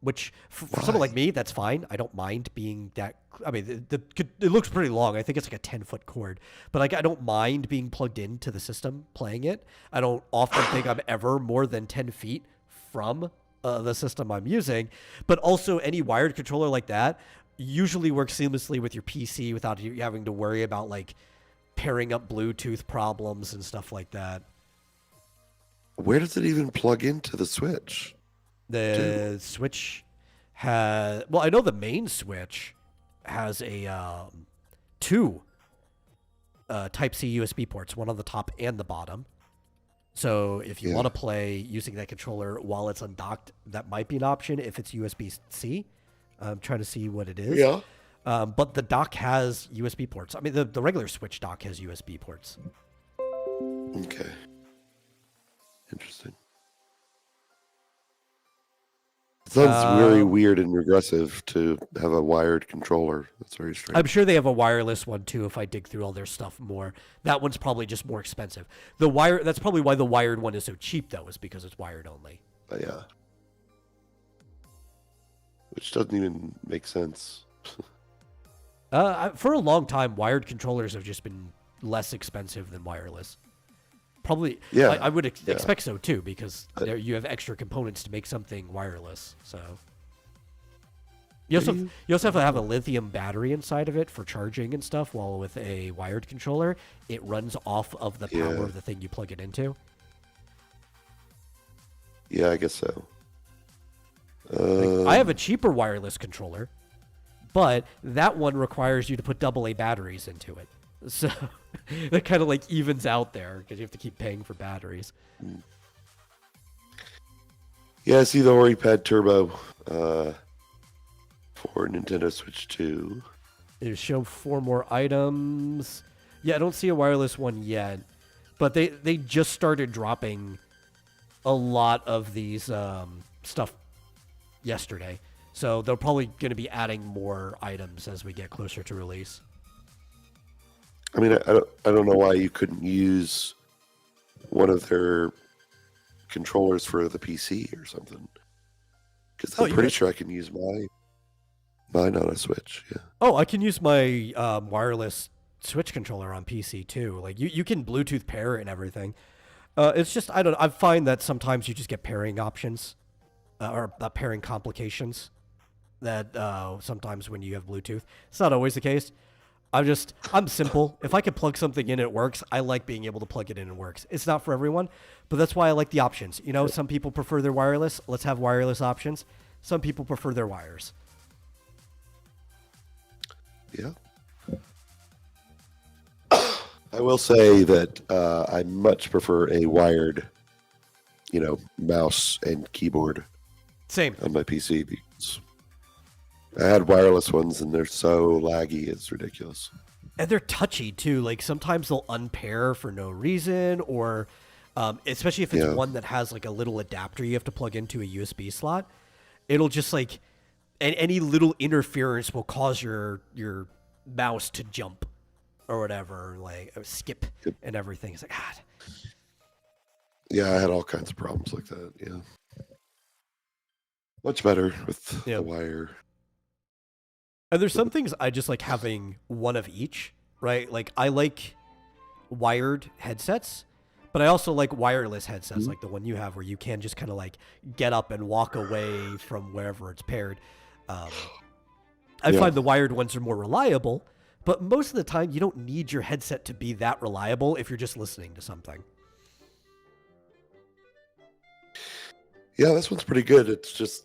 Which, for someone like me, that's fine. I don't mind being that... I mean, it looks pretty long. I think it's like a 10-foot cord. But like, I don't mind being plugged into the system playing it. I don't often think I'm ever more than 10 feet from the system I'm using. But also, any wired controller like that usually works seamlessly with your PC without you having to worry about like pairing up Bluetooth problems and stuff like that. Where does it even plug into the Switch? The Switch has... Well, I know the main Switch has a 2 Type-C USB ports, one on the top and the bottom. So if you want to play using that controller while it's undocked, that might be an option if it's USB-C. I'm trying to see what it is. Yeah. But the dock has USB ports. I mean, the regular Switch dock has USB ports. Okay. Interesting. It sounds very weird and regressive to have a wired controller. That's very strange. I'm sure they have a wireless one too if I dig through all their stuff more. That one's probably just more expensive. That's probably why the wired one is so cheap though, is because it's wired only. Yeah. Which doesn't even make sense. For a long time, wired controllers have just been less expensive than wireless. Probably, yeah, I would expect so too, because you have extra components to make something wireless. So you also have to have a lithium battery inside of it for charging and stuff. While with a wired controller, it runs off of the power of the thing you plug it into. Yeah, I guess so. I have a cheaper wireless controller, but that one requires you to put AA batteries into it. So that kind of like evens out there because you have to keep paying for batteries. Yeah, I see the HoriPad Turbo for Nintendo Switch 2. They show 4 more items. Yeah, I don't see a wireless one yet, but they just started dropping a lot of these stuff yesterday. So they're probably going to be adding more items as we get closer to release. I mean, I don't know why you couldn't use one of their controllers for the PC or something. Because Oh, I'm you pretty can. sure I can use mine on a Switch. Yeah. Oh, I can use my wireless Switch controller on PC too. Like you can Bluetooth pair it and everything. It's just I don't. I find that sometimes you just get pairing options or pairing complications. That sometimes when you have Bluetooth, it's not always the case. I'm simple. If I can plug something in, it works. I like being able to plug it in and it works. It's not for everyone, but that's why I like the options. You know, some people prefer their wireless. Let's have wireless options. Some people prefer their wires. Yeah. I will say that I much prefer a wired, mouse and keyboard Same. on my PC because I had wireless ones and they're so laggy, it's ridiculous. And they're touchy too. Like sometimes they'll unpair for no reason, or especially if it's Yeah. one that has like a little adapter you have to plug into a USB slot. It'll just like any little interference will cause your mouse to jump or whatever, like or skip Yep. and everything. It's like God. Yeah, I had all kinds of problems like that. Yeah. Much better with Yeah. the wire. And there's some things I just like having one of each, right? Like I like wired headsets, but I also like wireless headsets, like the one you have, where you can just kind of like get up and walk away from wherever it's paired. I Yeah. find the wired ones are more reliable, but most of the time you don't need your headset to be that reliable if you're just listening to something. Yeah, this one's pretty good. It's just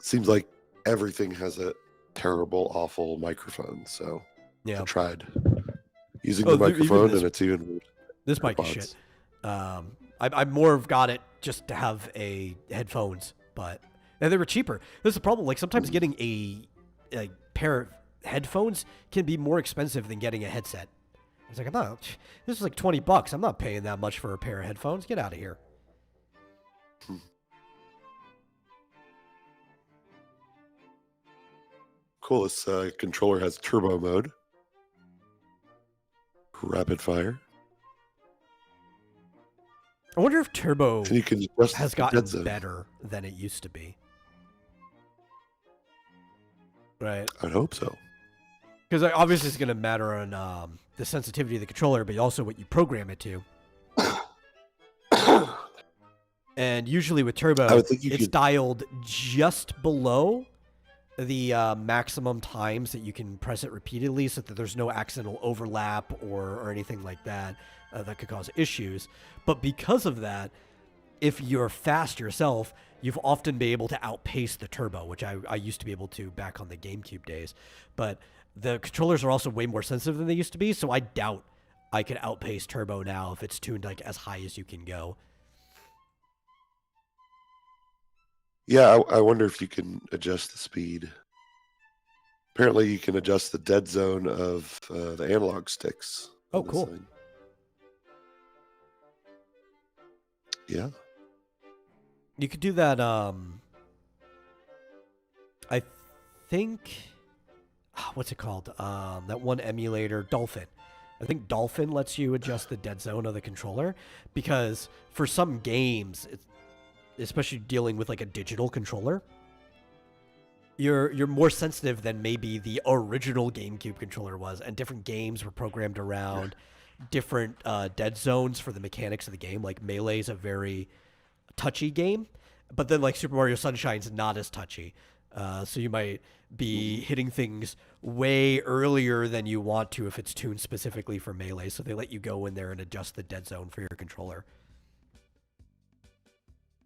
seems like everything has a terrible, awful microphone. So Yeah, I tried using Oh, the even microphone, this- and it's even worse. this mic is AirPods. shit. I more have got it just to have a headphones, but and they were cheaper. There's a problem. Like sometimes getting a pair of headphones can be more expensive than getting a headset. It's like this is like $20. I'm not paying that much for a pair of headphones. Get out of here. Cool. This controller has turbo mode, rapid fire, I wonder if Turbo and you can adjust has the gotten dead zone. better than it used to be. Right. I'd hope so. Because obviously it's going to matter on the sensitivity of the controller, but also what you program it to. And usually with Turbo, I would think you it's could- dialed just below the maximum times that you can press it repeatedly so that there's no accidental overlap or anything like that that could cause issues. But because of that, if you're fast yourself, you've often been able to outpace the Turbo, which I used to be able to back on the GameCube days. But the controllers are also way more sensitive than they used to be, so I doubt I could outpace Turbo now if it's tuned like as high as you can go. Yeah, I wonder if you can adjust the speed. Apparently, you can adjust the dead zone of the analog sticks. Oh, on this cool. thing. Yeah. You could do that. I think what's it called? That one emulator, Dolphin. I think Dolphin lets you adjust the dead zone of the controller because for some games, especially dealing with like a digital controller, you're more sensitive than maybe the original GameCube controller was, and different games were programmed around different dead zones for the mechanics of the game. Like Melee is a very touchy game, but then like Super Mario Sunshine's not as touchy. So you might be hitting things way earlier than you want to if it's tuned specifically for Melee. So they let you go in there and adjust the dead zone for your controller.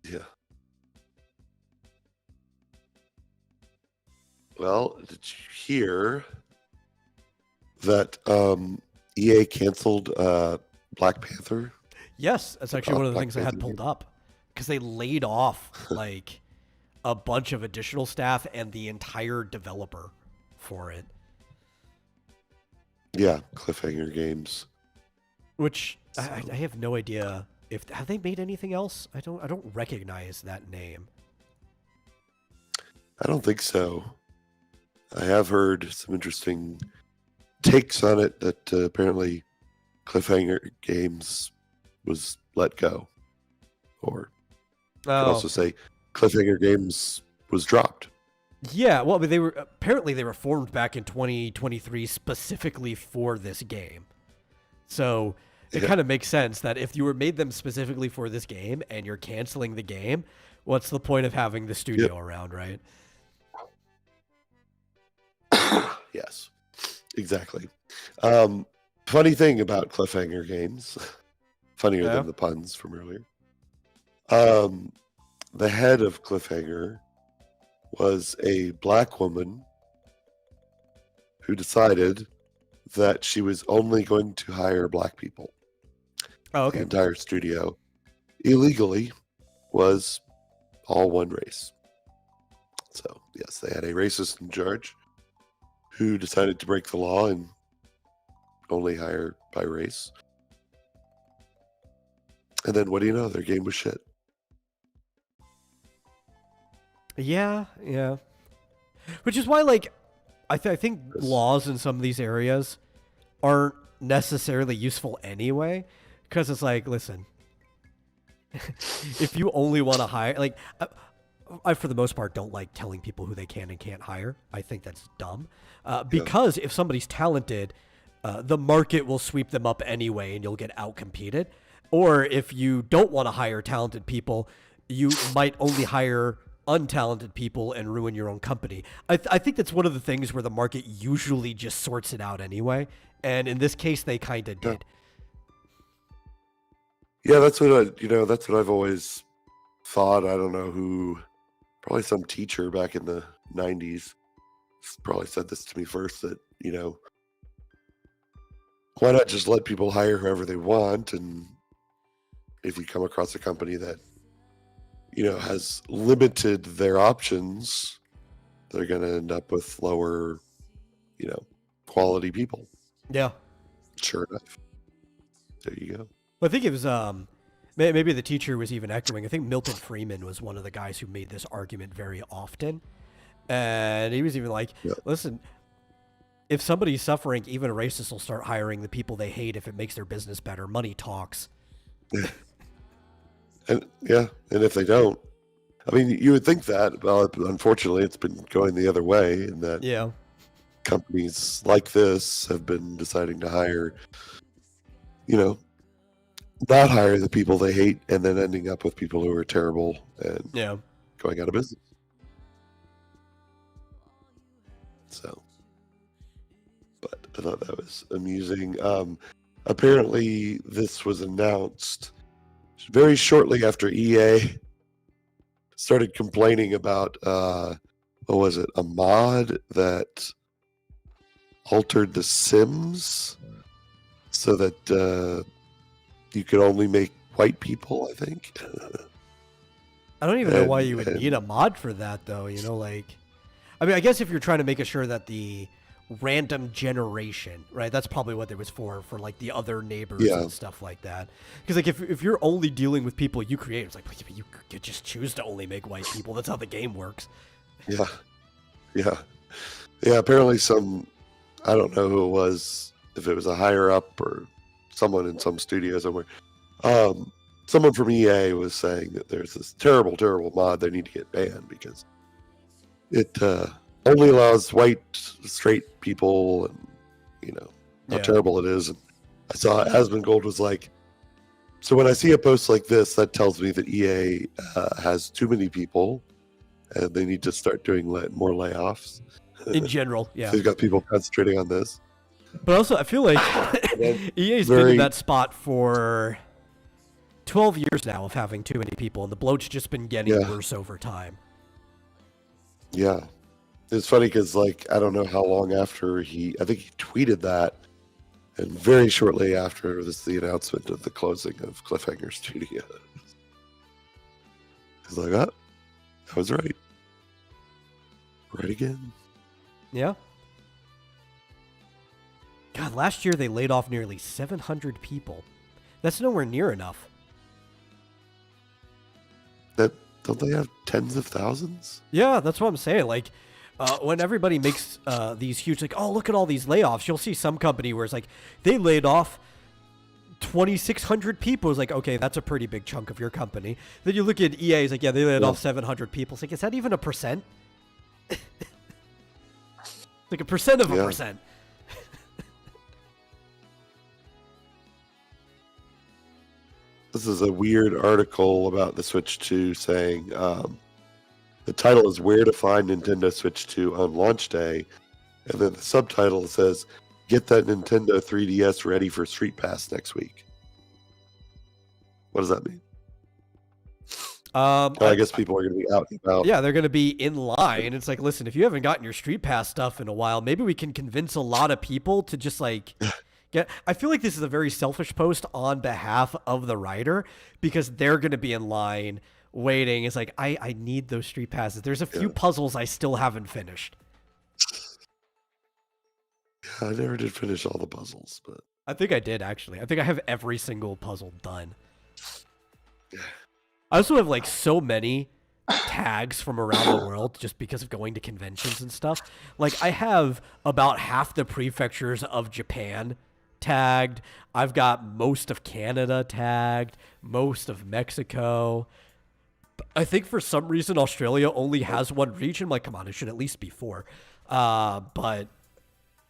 Yeah. Well, did you hear that EA canceled Black Panther? Yes, that's actually one of the Black things I had Panther pulled game. up because they laid off like a bunch of additional staff and the entire developer for it. Yeah, Cliffhanger Games. Which I have no idea if have they made anything else. I don't recognize that name. I don't think so. I have heard some interesting takes on it that apparently Cliffhanger Games was let go or you could also say Cliffhanger Games was dropped. Yeah, well, I mean, they were formed back in 2023 specifically for this game. So it kind of makes sense that if you were made them specifically for this game and you're canceling the game, what's the point of having the studio around, right? Yes, exactly. Funny thing about Cliffhanger Games, funnier than the puns from earlier. The head of Cliffhanger was a black woman who decided that she was only going to hire black people. Oh, okay. The entire studio illegally was all one race. So, yes, they had a racist in charge who decided to break the law and only hire by race. And then what do you know? Their game was shit. Yeah. Which is why, like, I think laws in some of these areas aren't necessarily useful anyway. Because it's like, listen, if you only want to hire, like, I for the most part don't like telling people who they can and can't hire. I think that's dumb. Because if somebody's talented, the market will sweep them up anyway and you'll get outcompeted. Or if you don't want to hire talented people, you might only hire untalented people and ruin your own company. I think that's one of the things where the market usually just sorts it out anyway. And in this case, they kind of did. Yeah, that's what I've always thought. I don't know who, probably some teacher back in the 90s probably said this to me first, that, why not just let people hire whoever they want? And if you come across a company that, has limited their options, they're going to end up with lower, quality people. Yeah. Sure enough. There you go. I think it was, maybe the teacher was even echoing. I think Milton Freeman was one of the guys who made this argument very often. And he was even like, listen, if somebody's suffering, even a racist will start hiring the people they hate if it makes their business better. Money talks. And if they don't, I mean, you would think that, well, unfortunately, it's been going the other way, in that companies like this have been deciding to hire, not hire the people they hate, and then ending up with people who are terrible and going out of business. So, but I thought that was amusing. Apparently, this was announced very shortly after EA started complaining about, what was it, a mod that altered The Sims so that you could only make white people, I think. I don't even know why you would need a mod for that, though. I mean, I guess if you're trying to make sure that the random generation, right? That's probably what it was for like the other neighbors and stuff like that. Because like if you're only dealing with people you create, it's like you could just choose to only make white people. That's how the game works. Yeah. Apparently I don't know who it was, if it was a higher up or someone in some studio somewhere. Someone from EA was saying that there's this terrible, terrible mod they need to get banned because it only allows white straight people, and how terrible it is. And I saw Asmongold was like, so when I see a post like this, that tells me that EA has too many people and they need to start doing more layoffs in general. So they've got people concentrating on this. But also I feel like EA's been in that spot for 12 years now of having too many people, and the bloat's just been getting worse over time. It's funny because, like, I don't know how long after I think he tweeted that, and very shortly after the announcement of the closing of Cliffhanger Studios. He's like, I was right. Right again. Yeah. God, last year they laid off nearly 700 people. That's nowhere near enough. Don't they have tens of thousands? Yeah, that's what I'm saying. Like, when everybody makes these huge, like, oh, look at all these layoffs, you'll see some company where it's like, they laid off 2,600 people. It's like, okay, that's a pretty big chunk of your company. Then you look at EA, it's like, yeah, they laid off 700 people. It's like, is that even a percent? Like a percent of a percent. This is a weird article about the Switch 2 saying the title is Where to Find Nintendo Switch 2 on Launch Day. And then the subtitle says, Get that Nintendo 3DS ready for Street Pass next week. What does that mean? I guess people are going to be out and about. Yeah, they're going to be in line. It's like, listen, if you haven't gotten your Street Pass stuff in a while, maybe we can convince a lot of people to just like get. I feel like this is a very selfish post on behalf of the writer because they're going to be in line waiting. It's like, I need those Street Passes. There's a few puzzles I still haven't finished. I never did finish all the puzzles, but I think I did, actually. I think I have every single puzzle done. I also have like so many tags from around the world just because of going to conventions and stuff. Like I have about half the prefectures of Japan tagged. I've got most of Canada tagged, most of Mexico. I think for some reason Australia only has one region. I'm like, come on, it should at least be 4. But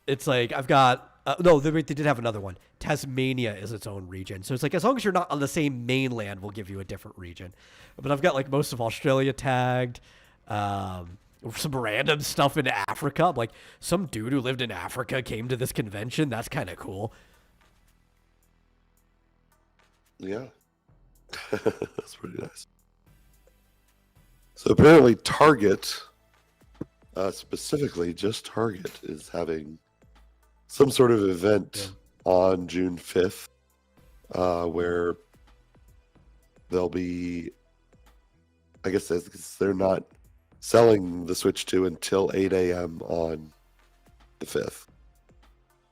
it's like I've got no, they did have another one. Tasmania is its own region. So it's like as long as you're not on the same mainland, we'll give you a different region. But I've got like most of Australia tagged. Some random stuff in Africa. I'm like, some dude who lived in Africa came to this convention. That's kind of cool. Yeah. That's pretty nice. So apparently Target, specifically just Target, is having some sort of event on June 5th where they'll be, I guess they're not selling the Switch 2 until 8 a.m. on the 5th.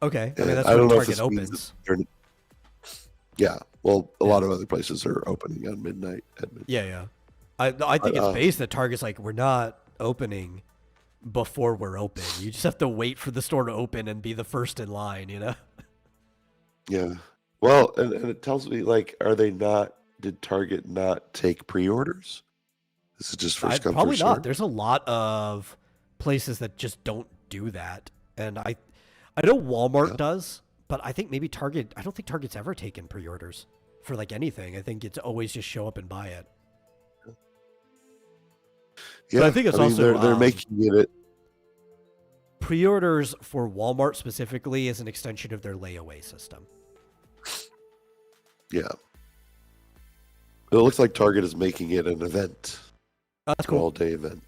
Okay. I And mean, that's I don't when know if Target this means opens. Yeah. Well, a lot of other places are opening at midnight. Yeah. I think it's based that Target's like, we're not opening before we're open. You just have to wait for the store to open and be the first in line, you know? Yeah. Well, and it tells me, like, did Target not take pre-orders? This is just first come, probably first not. served? There's a lot of places that just don't do that. And I know Walmart does, but I think maybe Target, I don't think Target's ever taken pre-orders for like anything. I think it's always just show up and buy it. Yeah, but I think it's also they're making it. Pre-orders for Walmart specifically is an extension of their layaway system. Yeah, it looks like Target is making it an event. That's an cool. all-day event.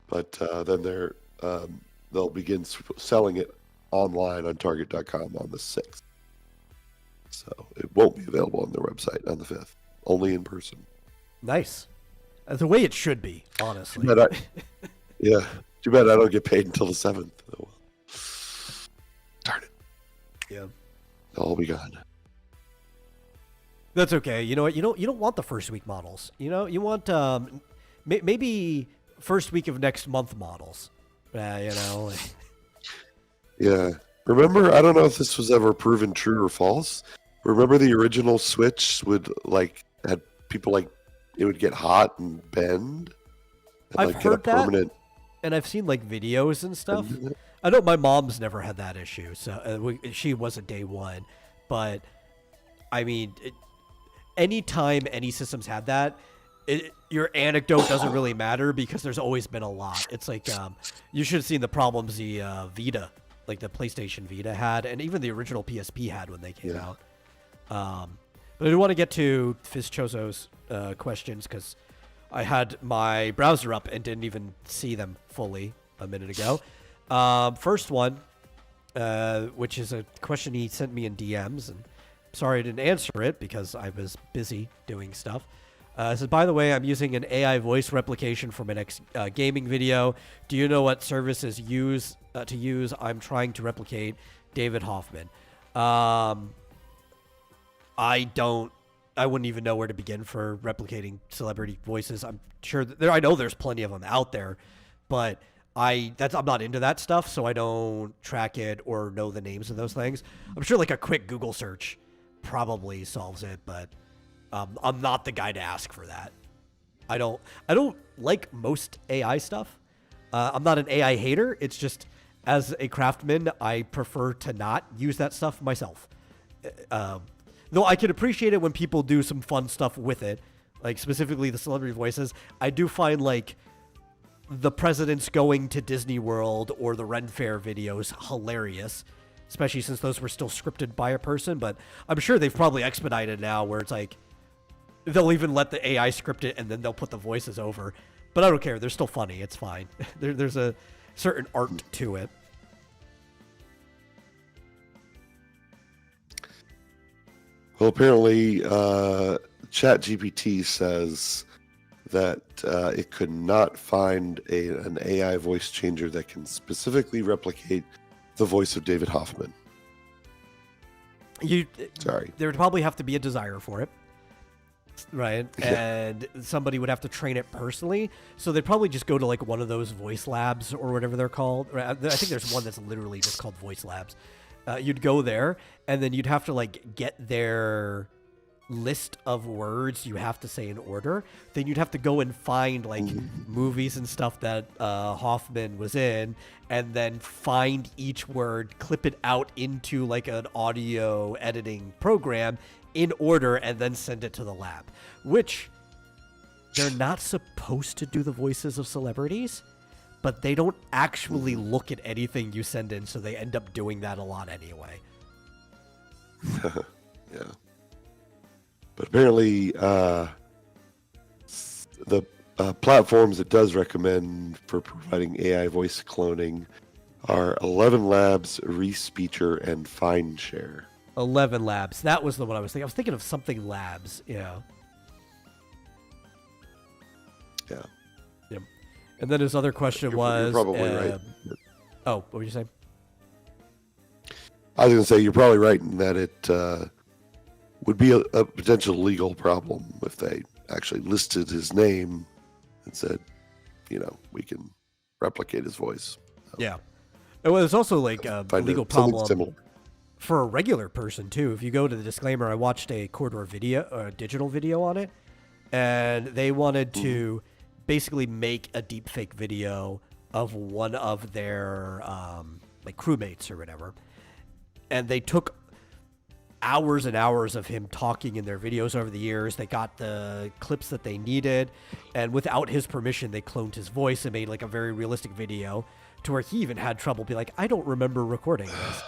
But then they'll begin selling it online on Target.com on the 6th. So it won't be available on their website on the 5th. Only in person. Nice. That's the way it should be, honestly. Yeah. Too bad I don't get paid until the 7th. Oh, darn it. Yeah. I'll be gone. That's okay. You know what? You don't want the first week models. You know, you want maybe first week of next month models. You know. Yeah. Remember, I don't know if this was ever proven true or false. Remember the original Switch would had people it would get hot and bend? And, I've heard permanent... that, and I've seen videos and stuff. I know my mom's never had that issue, so she wasn't day one. But I mean, anytime any systems had that, your anecdote doesn't really matter because there's always been a lot. It's like you should have seen the problems the Vita, like the PlayStation Vita had, and even the original PSP had when they came out. But I do want to get to Fizchozo's questions because I had my browser up and didn't even see them fully a minute ago. First one, which is a question he sent me in DMs, and sorry I didn't answer it because I was busy doing stuff. It says, by the way, I'm using an AI voice replication for my next gaming video. Do you know what services to use? I'm trying to replicate David Hoffman. I wouldn't even know where to begin for replicating celebrity voices. I'm sure I know there's plenty of them out there, but I'm not into that stuff, so I don't track it or know the names of those things. I'm sure like a quick Google search probably solves it, but I'm not the guy to ask for that. I don't like most AI stuff. I'm not an AI hater. It's just as a craftsman, I prefer to not use that stuff myself. Though I can appreciate it when people do some fun stuff with it, like specifically the celebrity voices. I do find like the presidents going to Disney World or the Ren Fair videos hilarious, especially since those were still scripted by a person. But I'm sure they've probably expedited now where it's like they'll even let the AI script it and then they'll put the voices over. But I don't care. They're still funny. It's fine. There's a certain art to it. Well, apparently, ChatGPT says that it could not find an AI voice changer that can specifically replicate the voice of David Hoffman. Sorry. There would probably have to be a desire for it, right? Yeah. And somebody would have to train it personally. So they'd probably just go to like one of those voice labs or whatever they're called. I think there's one that's literally just called voice labs. You'd go there, and then you'd have to like get their list of words you have to say in order. Then you'd have to go and find like movies and stuff that Hoffman was in, and then find each word, clip it out into like an audio editing program in order, and then send it to the lab. Which they're not supposed to do the voices of celebrities, but they don't actually look at anything you send in, so they end up doing that a lot anyway. Yeah. But apparently, the platforms it does recommend for providing AI voice cloning are 11 Labs, Respeecher, and FindShare. 11 Labs. That was the one I was thinking. I was thinking of something Labs, Yeah. Yep. And then his other question was... You're probably right. Oh, what were you saying? I was going to say, you're probably right in that it would be a potential legal problem if they actually listed his name and said, we can replicate his voice. Yeah. Well, there's also like a legal problem similar for a regular person too. If you go to the disclaimer, I watched a Corridor video, or a digital video on it, and they wanted to basically make a deepfake video of one of their like crewmates or whatever, and they took hours and hours of him talking in their videos over the years. They got the clips that they needed, and without his permission, they cloned his voice and made like a very realistic video to where he even had trouble being like, I don't remember recording this.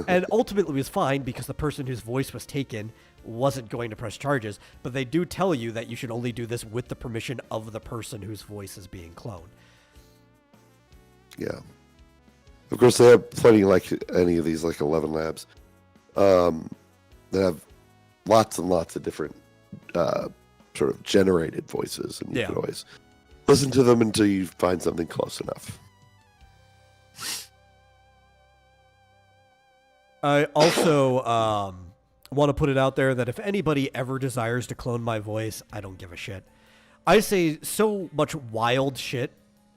And ultimately it was fine because the person whose voice was taken wasn't going to press charges, but they do tell you that you should only do this with the permission of the person whose voice is being cloned. Yeah. Of course, they have plenty like any of these, like 11 Labs. That have lots and lots of different sort of generated voices, and you can always listen to them until you find something close enough. I also want to put it out there that if anybody ever desires to clone my voice, I don't give a shit. I say so much wild shit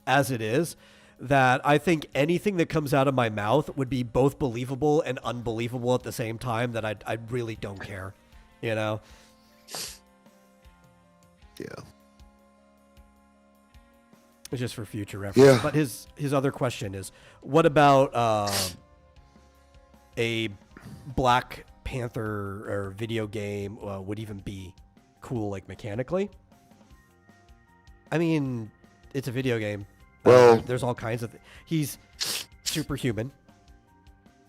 as it is that I think anything that comes out of my mouth would be both believable and unbelievable at the same time, that I really don't care, Yeah. It's just for future reference. Yeah. But his other question is, what about a Black Panther or video game would even be cool, like mechanically? I mean, it's a video game. Well, there's all kinds of he's superhuman,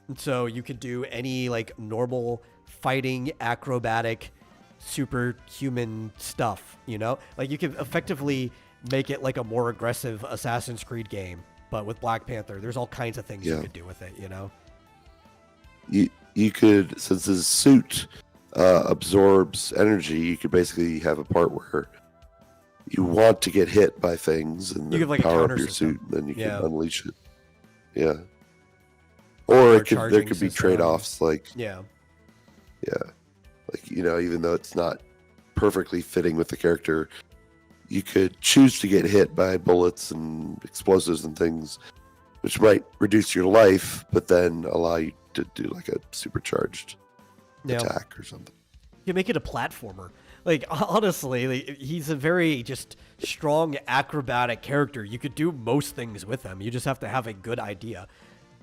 and so you could do any like normal fighting, acrobatic, superhuman stuff, like you could effectively make it like a more aggressive Assassin's Creed game, but with Black Panther. There's all kinds of things you could do with it, You could, since his suit absorbs energy, you could basically have a part where you want to get hit by things, and then like power up your suit, and then you can unleash it. Yeah. Or there could be trade-offs, like like even though it's not perfectly fitting with the character, you could choose to get hit by bullets and explosives and things, which might reduce your life, but then allow you to do like a supercharged attack or something. You make it a platformer. Like, honestly, like, he's a very just strong acrobatic character. You could do most things with him. You just have to have a good idea.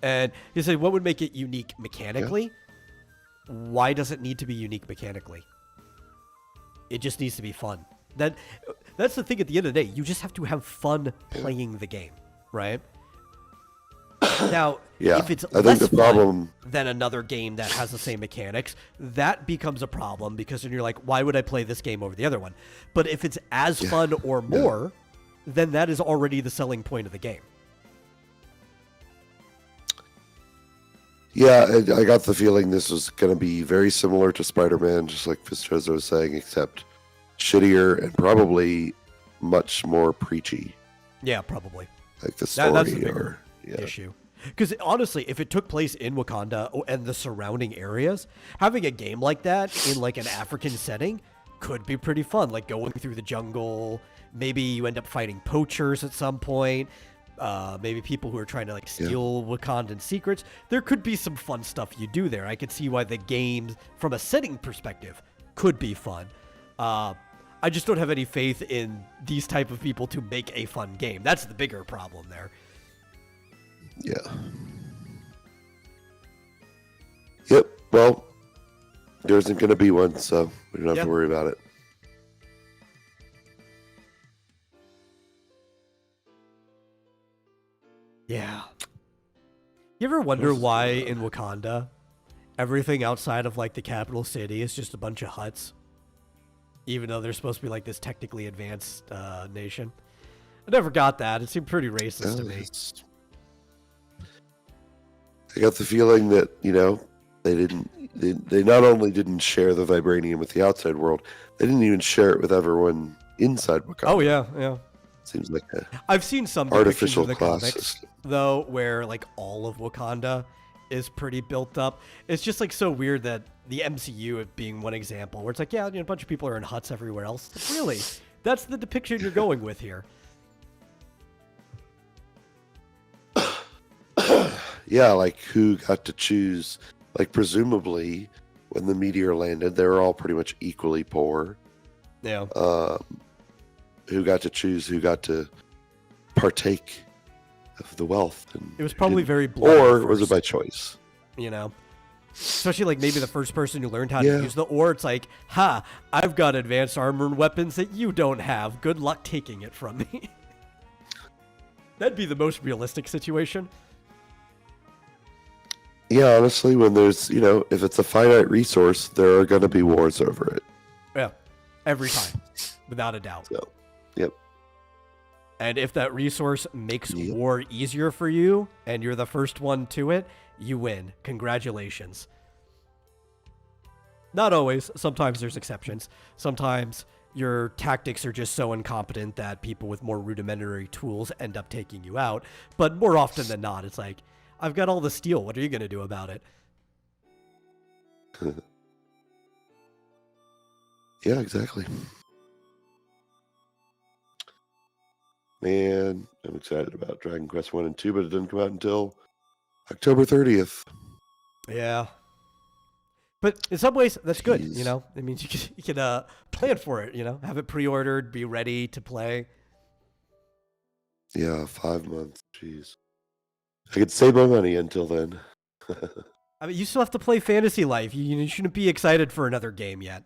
And you say, what would make it unique mechanically? Yeah. Why does it need to be unique mechanically? It just needs to be fun. That's the thing at the end of the day. You just have to have fun playing the game, right? Now, if it's less fun than another game that has the same mechanics, that becomes a problem because then you're like, why would I play this game over the other one? But if it's as fun or more, then that is already the selling point of the game. Yeah, I got the feeling this was going to be very similar to Spider-Man, just like Fistroza was saying, except shittier and probably much more preachy. Yeah, probably. Like the story that's the bigger issue. Because honestly, if it took place in Wakanda and the surrounding areas, having a game like that in like an African setting could be pretty fun. Like going through the jungle, maybe you end up fighting poachers at some point. Maybe people who are trying to like steal Wakandan secrets. There could be some fun stuff you do there. I could see why the game, from a setting perspective, could be fun. I just don't have any faith in these type of people to make a fun game. That's the bigger problem there. Yeah. Yep. Well, there isn't going to be one, so we don't have to worry about it. Yeah. You ever wonder why in Wakanda, everything outside of like the capital city is just a bunch of huts? Even though they're supposed to be like this technically advanced nation. I never got that. It seemed pretty racist to me. I got the feeling that, they not only didn't share the vibranium with the outside world, they didn't even share it with everyone inside Wakanda. Oh, yeah. Seems like I've seen some artificial depictions of the comics, though, where like all of Wakanda is pretty built up. It's just like so weird that the MCU being one example, where it's like, yeah, a bunch of people are in huts everywhere else. Really? That's the depiction you're going with here. Yeah, like who got to choose? Like presumably, when the meteor landed, they were all pretty much equally poor. Yeah. Who got to choose? Who got to partake of the wealth? And it was probably very bloody. Or was it by choice? Especially like maybe the first person who learned how to use the ore. It's like, I've got advanced armor and weapons that you don't have. Good luck taking it from me. That'd be the most realistic situation. Yeah, honestly, when there's, if it's a finite resource, there are going to be wars over it. Yeah, every time, without a doubt. So, yep. And if that resource makes war easier for you, and you're the first one to it, you win. Congratulations. Not always. Sometimes there's exceptions. Sometimes your tactics are just so incompetent that people with more rudimentary tools end up taking you out. But more often than not, it's like, I've got all the steel. What are you going to do about it? Yeah, exactly. Man, I'm excited about Dragon Quest 1 and 2, but it doesn't come out until October 30th. Yeah. But in some ways, that's good, It means you can plan for it, Have it pre-ordered, be ready to play. Yeah, 5 months. Jeez. I could save my money until then. I mean, you still have to play Fantasy Life. You shouldn't be excited for another game yet.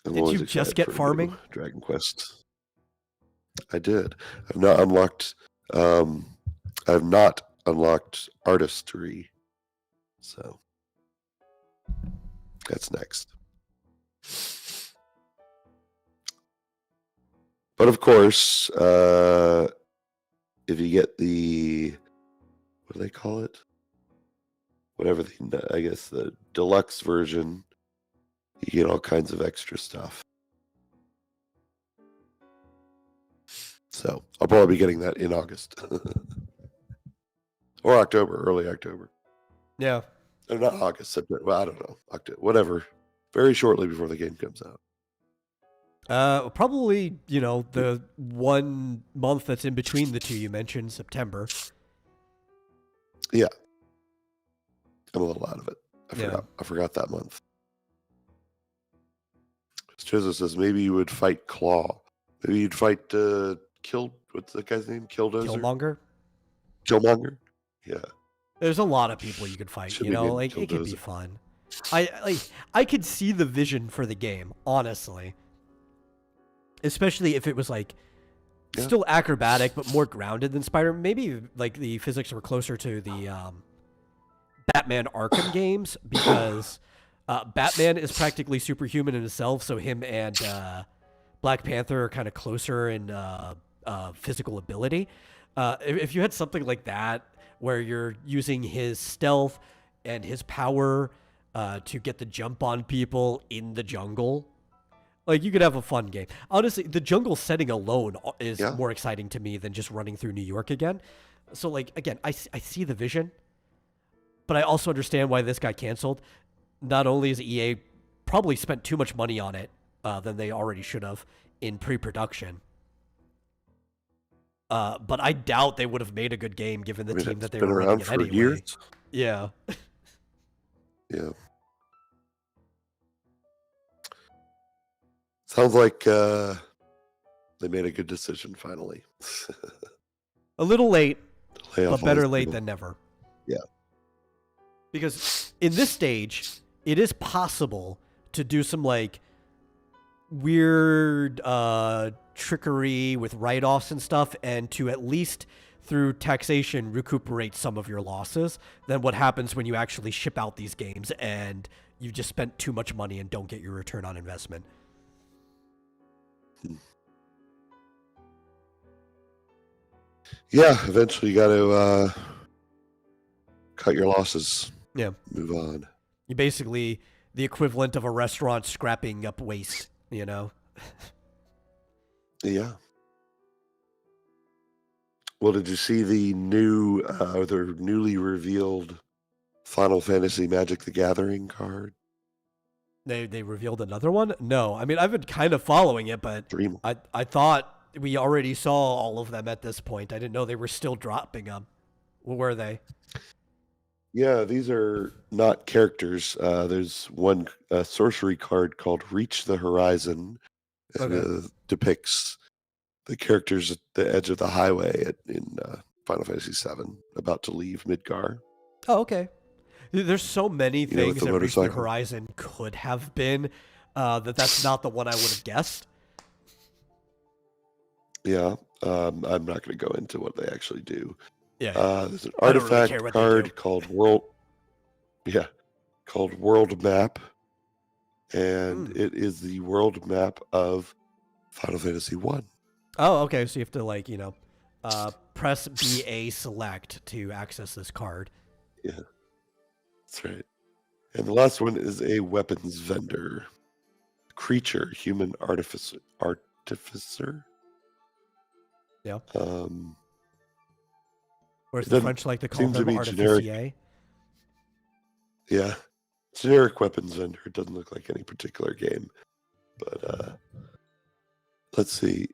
Did you just get farming? Dragon Quest. I did. I've not unlocked. I've not unlocked artistry. So that's next. But of course, if you get the, what do they call it? Whatever I guess the deluxe version, you get all kinds of extra stuff. So I'll probably be getting that in August. Or October, early October. Yeah. Or not August, September. Well, I don't know. October, whatever. Very shortly before the game comes out. Probably, the 1 month that's in between the two you mentioned, September. Yeah. I'm a little out of it. Yeah. I forgot that month. Chizo says maybe you would fight Claw. Maybe you'd fight what's the guy's name? Killmonger? Killmonger? Yeah. There's a lot of people you could fight, like it could be fun. I could see the vision for the game, honestly. Especially if it was like still acrobatic but more grounded than Spider. Maybe like the physics were closer to the Batman Arkham games, because Batman is practically superhuman in himself, so him and Black Panther are kind of closer in physical ability. If you had something like that where you're using his stealth and his power to get the jump on people in the jungle, like, you could have a fun game. Honestly, the jungle setting alone is more exciting to me than just running through New York again. So, like, again, I see the vision, but I also understand why this got canceled. Not only is EA probably spent too much money on it than they already should have in pre-production, but I doubt they would have made a good game given the team that they were running it anyway. Years. Yeah. Yeah. Sounds like they made a good decision finally. A little late, but better late than never. Yeah. Because in this stage, it is possible to do some like weird trickery with write-offs and stuff, and to at least through taxation recuperate some of your losses than what happens when you actually ship out these games and you just spent too much money and don't get your return on investment. Yeah, eventually you got to cut your losses. Yeah. Move on. You're basically the equivalent of a restaurant scrapping up waste, Yeah. Well, did you see the newly revealed Final Fantasy Magic the Gathering card? They revealed another one? No. I mean, I've been kind of following it, but I thought we already saw all of them at this point. I didn't know they were still dropping them. What were they? Yeah, these are not characters. There's one sorcery card called Reach the Horizon. And it depicts the characters at the edge of the highway in Final Fantasy VII, about to leave Midgar. Oh, okay. There's so many things that Reach the Horizon could have been that's not the one I would have guessed. Yeah, I'm not going to go into what they actually do. Yeah, there's an artifact card called World Map, and it is the world map of Final Fantasy 1. Oh, okay. So you have to press BA select to access this card. Yeah, that's right. And the last one is a weapons vendor. Creature, human artificer. Yeah. Where's the French like to call them artificier? Yeah. Generic weapons vendor. It doesn't look like any particular game. But let's see.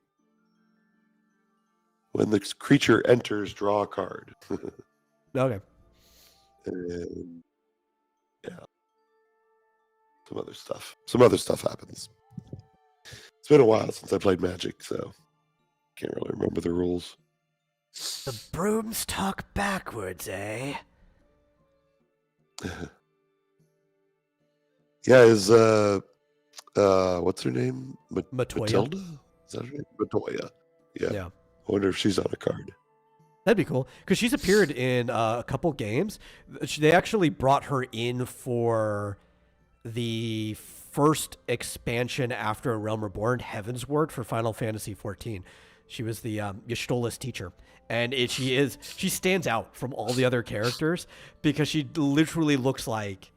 When the creature enters, draw a card. Okay. And yeah. Some other stuff happens. It's been a while since I played Magic, so can't really remember the rules. The brooms talk backwards, eh? Yeah, is what's her name? Matoya. Matilda? Is that her name? Matoya. Yeah. I wonder if she's on a card. That'd be cool, because she's appeared in a couple games. They actually brought her in for the first expansion after A Realm Reborn, Heaven's Ward, for Final Fantasy XIV. She was the Y'shtola's teacher. And she stands out from all the other characters because she literally looks like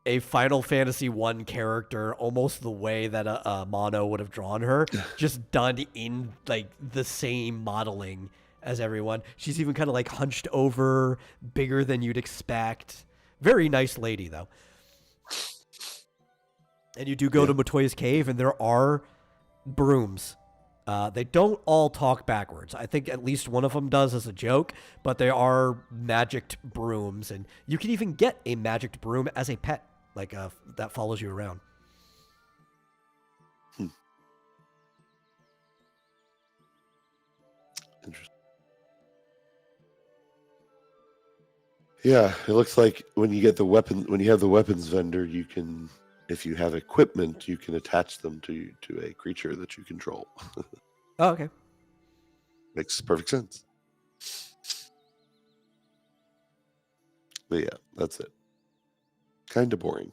a Final Fantasy 1 character, almost the way that a Mono would have drawn her, just done in like the same modeling as everyone. She's even kind of like hunched over, bigger than you'd expect. Very nice lady, though. And you do go to Matoya's cave, and there are brooms. They don't all talk backwards. I think at least one of them does as a joke, but they are magicked brooms, and you can even get a magicked broom as a pet, like that follows you around. Interesting. Yeah, it looks like when you have the weapons vendor, you can, if you have equipment, you can attach them to a creature that you control. Oh, okay. Makes perfect sense. But yeah, that's it. Kind of boring.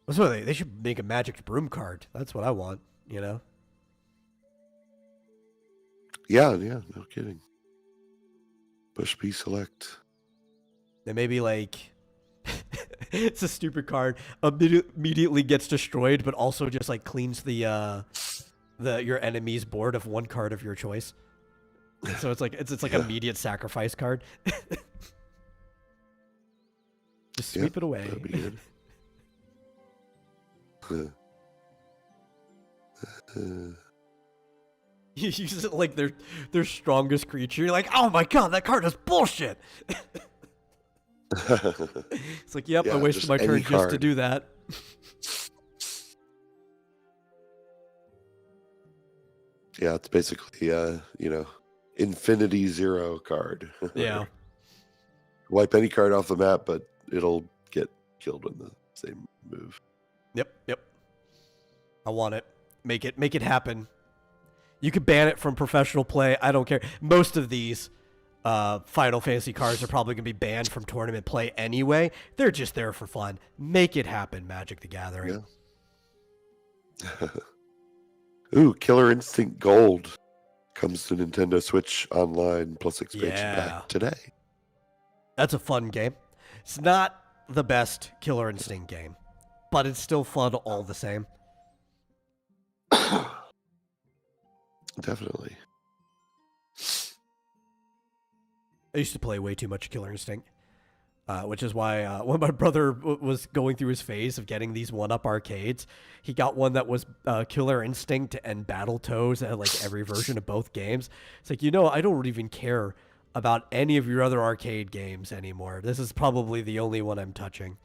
That's what they should make a magic broom card. That's what I want, you know? Yeah, no kidding. Push B select. They maybe like it's a stupid card. Immediately gets destroyed, but also just like cleans the your enemy's board of one card of your choice. So it's like an immediate sacrifice card. Just sweep it away. That'd be good. You use it like their strongest creature. You're like, oh my god, that card is bullshit. It's like, yep, I wasted my turn just to do that. Yeah, it's basically Infinity Zero card. Yeah. Wipe any card off the map, but it'll get killed in the same move. Yep. I want it. Make it happen. You could ban it from professional play. I don't care. Most of these Final Fantasy cards are probably going to be banned from tournament play anyway. They're just there for fun. Make it happen, Magic the Gathering. Yeah. Ooh, Killer Instinct Gold comes to Nintendo Switch Online plus expansion pack today. That's a fun game. It's not the best Killer Instinct game, but it's still fun all the same. Definitely. I used to play way too much Killer Instinct, which is why when my brother was going through his phase of getting these 1-up arcades, he got one that was Killer Instinct and Battletoads that had like every version of both games. It's like, I don't even care about any of your other arcade games anymore. This is probably the only one I'm touching.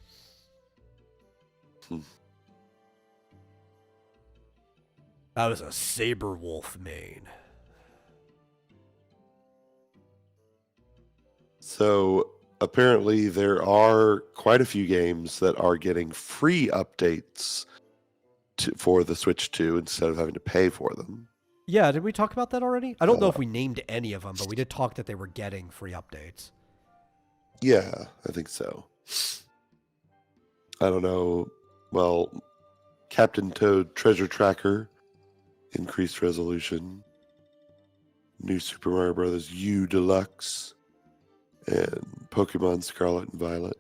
That was a Saber Wolf main. So apparently there are quite a few games that are getting free updates for the Switch 2 instead of having to pay for them. Yeah, did we talk about that already? I don't know if we named any of them, but we did talk that they were getting free updates. Yeah, I think so. I don't know. Well, Captain Toad Treasure Tracker, increased resolution, New Super Mario Bros. U Deluxe, and Pokemon Scarlet and Violet.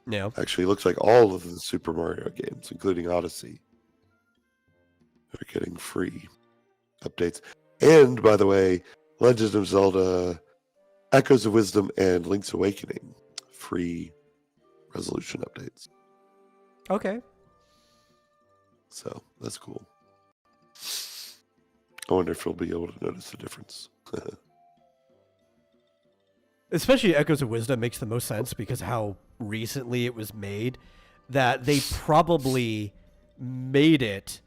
Yeah. Actually, it looks like all of the Super Mario games, including Odyssey, are getting free updates. And, by the way, Legend of Zelda, Echoes of Wisdom, and Link's Awakening, free resolution updates. Okay. So, that's cool. I wonder if we'll be able to notice the difference. Especially Echoes of Wisdom makes the most sense because how recently it was made, that they probably made it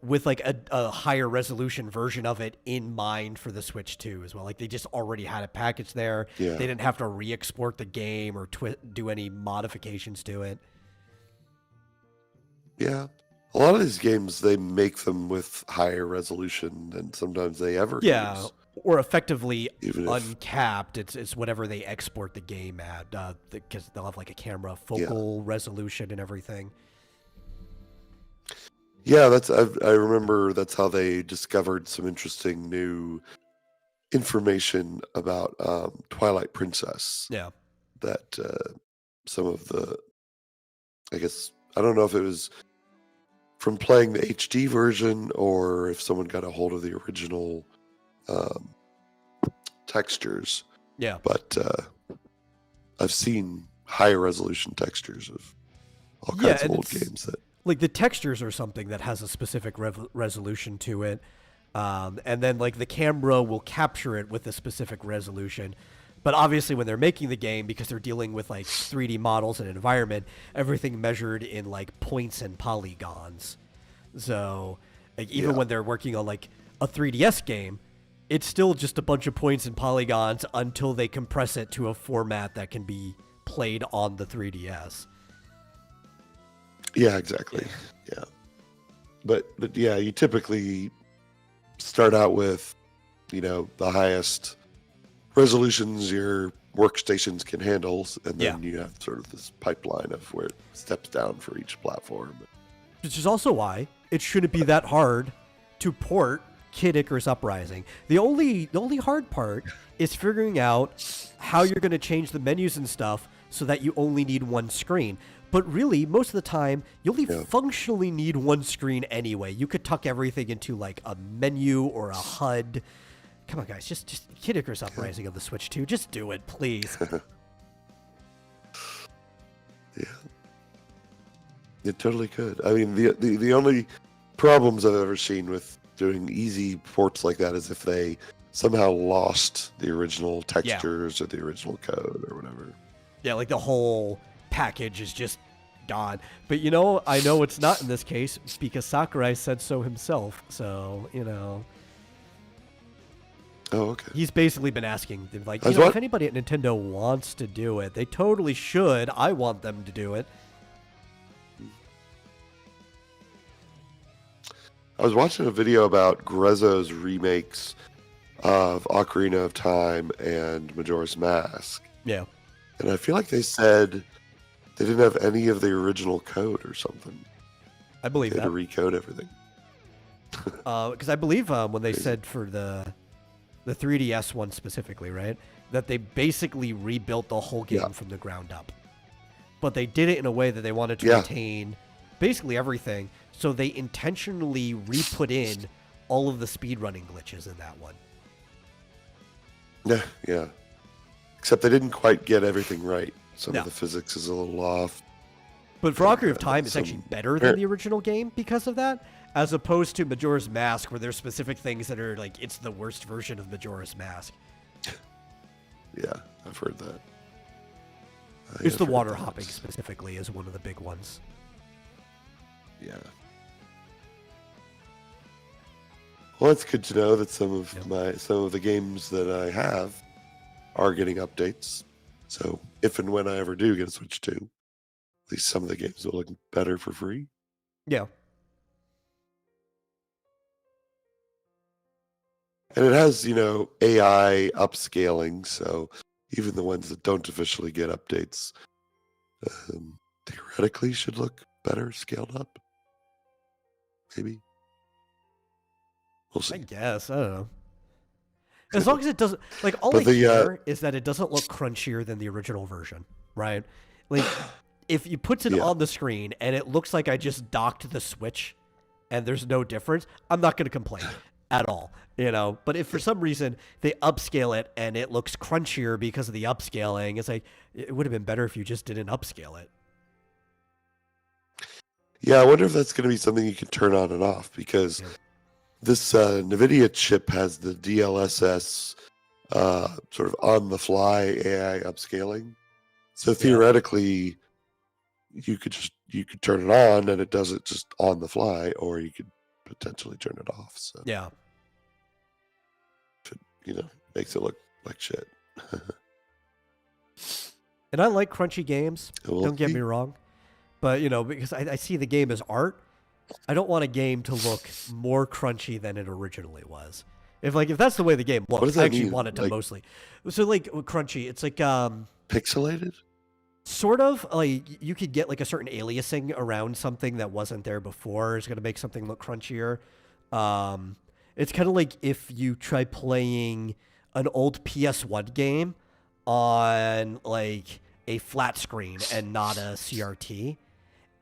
with like a higher resolution version of it in mind for the Switch 2 as well. Like they just already had a package there. Yeah. They didn't have to re-export the game or do any modifications to it. Yeah. A lot of these games, they make them with higher resolution than sometimes they ever use. Or effectively Even uncapped. It's whatever they export the game at, because they'll have like a camera focal resolution and everything. Yeah, I remember that's how they discovered some interesting new information about Twilight Princess. Yeah. That some of the, I guess, I don't know if it was from playing the HD version or if someone got a hold of the original textures. Yeah. But I've seen higher resolution textures of all kinds of old games that like the textures are something that has a specific resolution to it. And then like the camera will capture it with a specific resolution. But obviously when they're making the game, because they're dealing with like 3D models and environment, everything measured in like points and polygons. So like even when they're working on like a 3DS game, it's still just a bunch of points and polygons until they compress it to a format that can be played on the 3DS. Yeah, exactly. Yeah. But yeah, you typically start out with, the highest resolutions your workstations can handle, and then you have sort of this pipeline of where it steps down for each platform. Which is also why it shouldn't be that hard to port Kid Icarus Uprising. The only hard part is figuring out how you're going to change the menus and stuff so that you only need one screen. But really, most of the time, you only functionally need one screen anyway. You could tuck everything into like a menu or a HUD. Come on, guys, just Kid Icarus Uprising on the Switch 2. Just do it, please. Yeah. It totally could. I mean, the only problems I've ever seen with doing easy ports like that is if they somehow lost the original textures or the original code or whatever. Yeah, like the whole package is just gone. But I know it's not in this case because Sakurai said so himself. So, Oh, okay. He's basically been asking, like, if anybody at Nintendo wants to do it, they totally should. I want them to do it. I was watching a video about Grezzo's remakes of Ocarina of Time and Majora's Mask. Yeah. And I feel like they said they didn't have any of the original code or something. I believe they that. had to recode everything. Because I believe when they said for the 3DS one specifically, right, that they basically rebuilt the whole game from the ground up. But they did it in a way that they wanted to retain basically everything, so they intentionally re-put in all of the speedrunning glitches in that one. Yeah. Except they didn't quite get everything right. Some of the physics is a little off. But for Ocarina of Time, it's actually better than the original game because of that, as opposed to Majora's Mask, where there's specific things that are like, it's the worst version of Majora's Mask. Yeah, I've heard that. It's the water hopping specifically is one of the big ones. Yeah. Well, it's good to know that some of the games that I have are getting updates. So if and when I ever do get a Switch 2, at least some of the games will look better for free. Yeah. And it has, AI upscaling, so even the ones that don't officially get updates theoretically should look better scaled up. Maybe. We'll see. I guess. I don't know. As long as it doesn't... Like, all I care is that it doesn't look crunchier than the original version, right? Like, if you put it on the screen and it looks like I just docked the Switch and there's no difference, I'm not going to complain at all, But if for some reason they upscale it and it looks crunchier because of the upscaling, it's like, it would have been better if you just didn't upscale it. Yeah, I wonder if that's going to be something you can turn on and off, because this NVIDIA chip has the DLSS sort of on-the-fly AI upscaling. So theoretically, you could turn it on and it does it just on the fly, or you could potentially turn it off. So if it, makes it look like shit. And I like crunchy games. Don't get me wrong. But, because I see the game as art, I don't want a game to look more crunchy than it originally was. If that's the way the game looks, I actually want it to mostly. So, crunchy, it's like... pixelated? Sort of. Like, you could get, a certain aliasing around something that wasn't there before is going to make something look crunchier. It's kind of like if you try playing an old PS1 game on, a flat screen and not a CRT.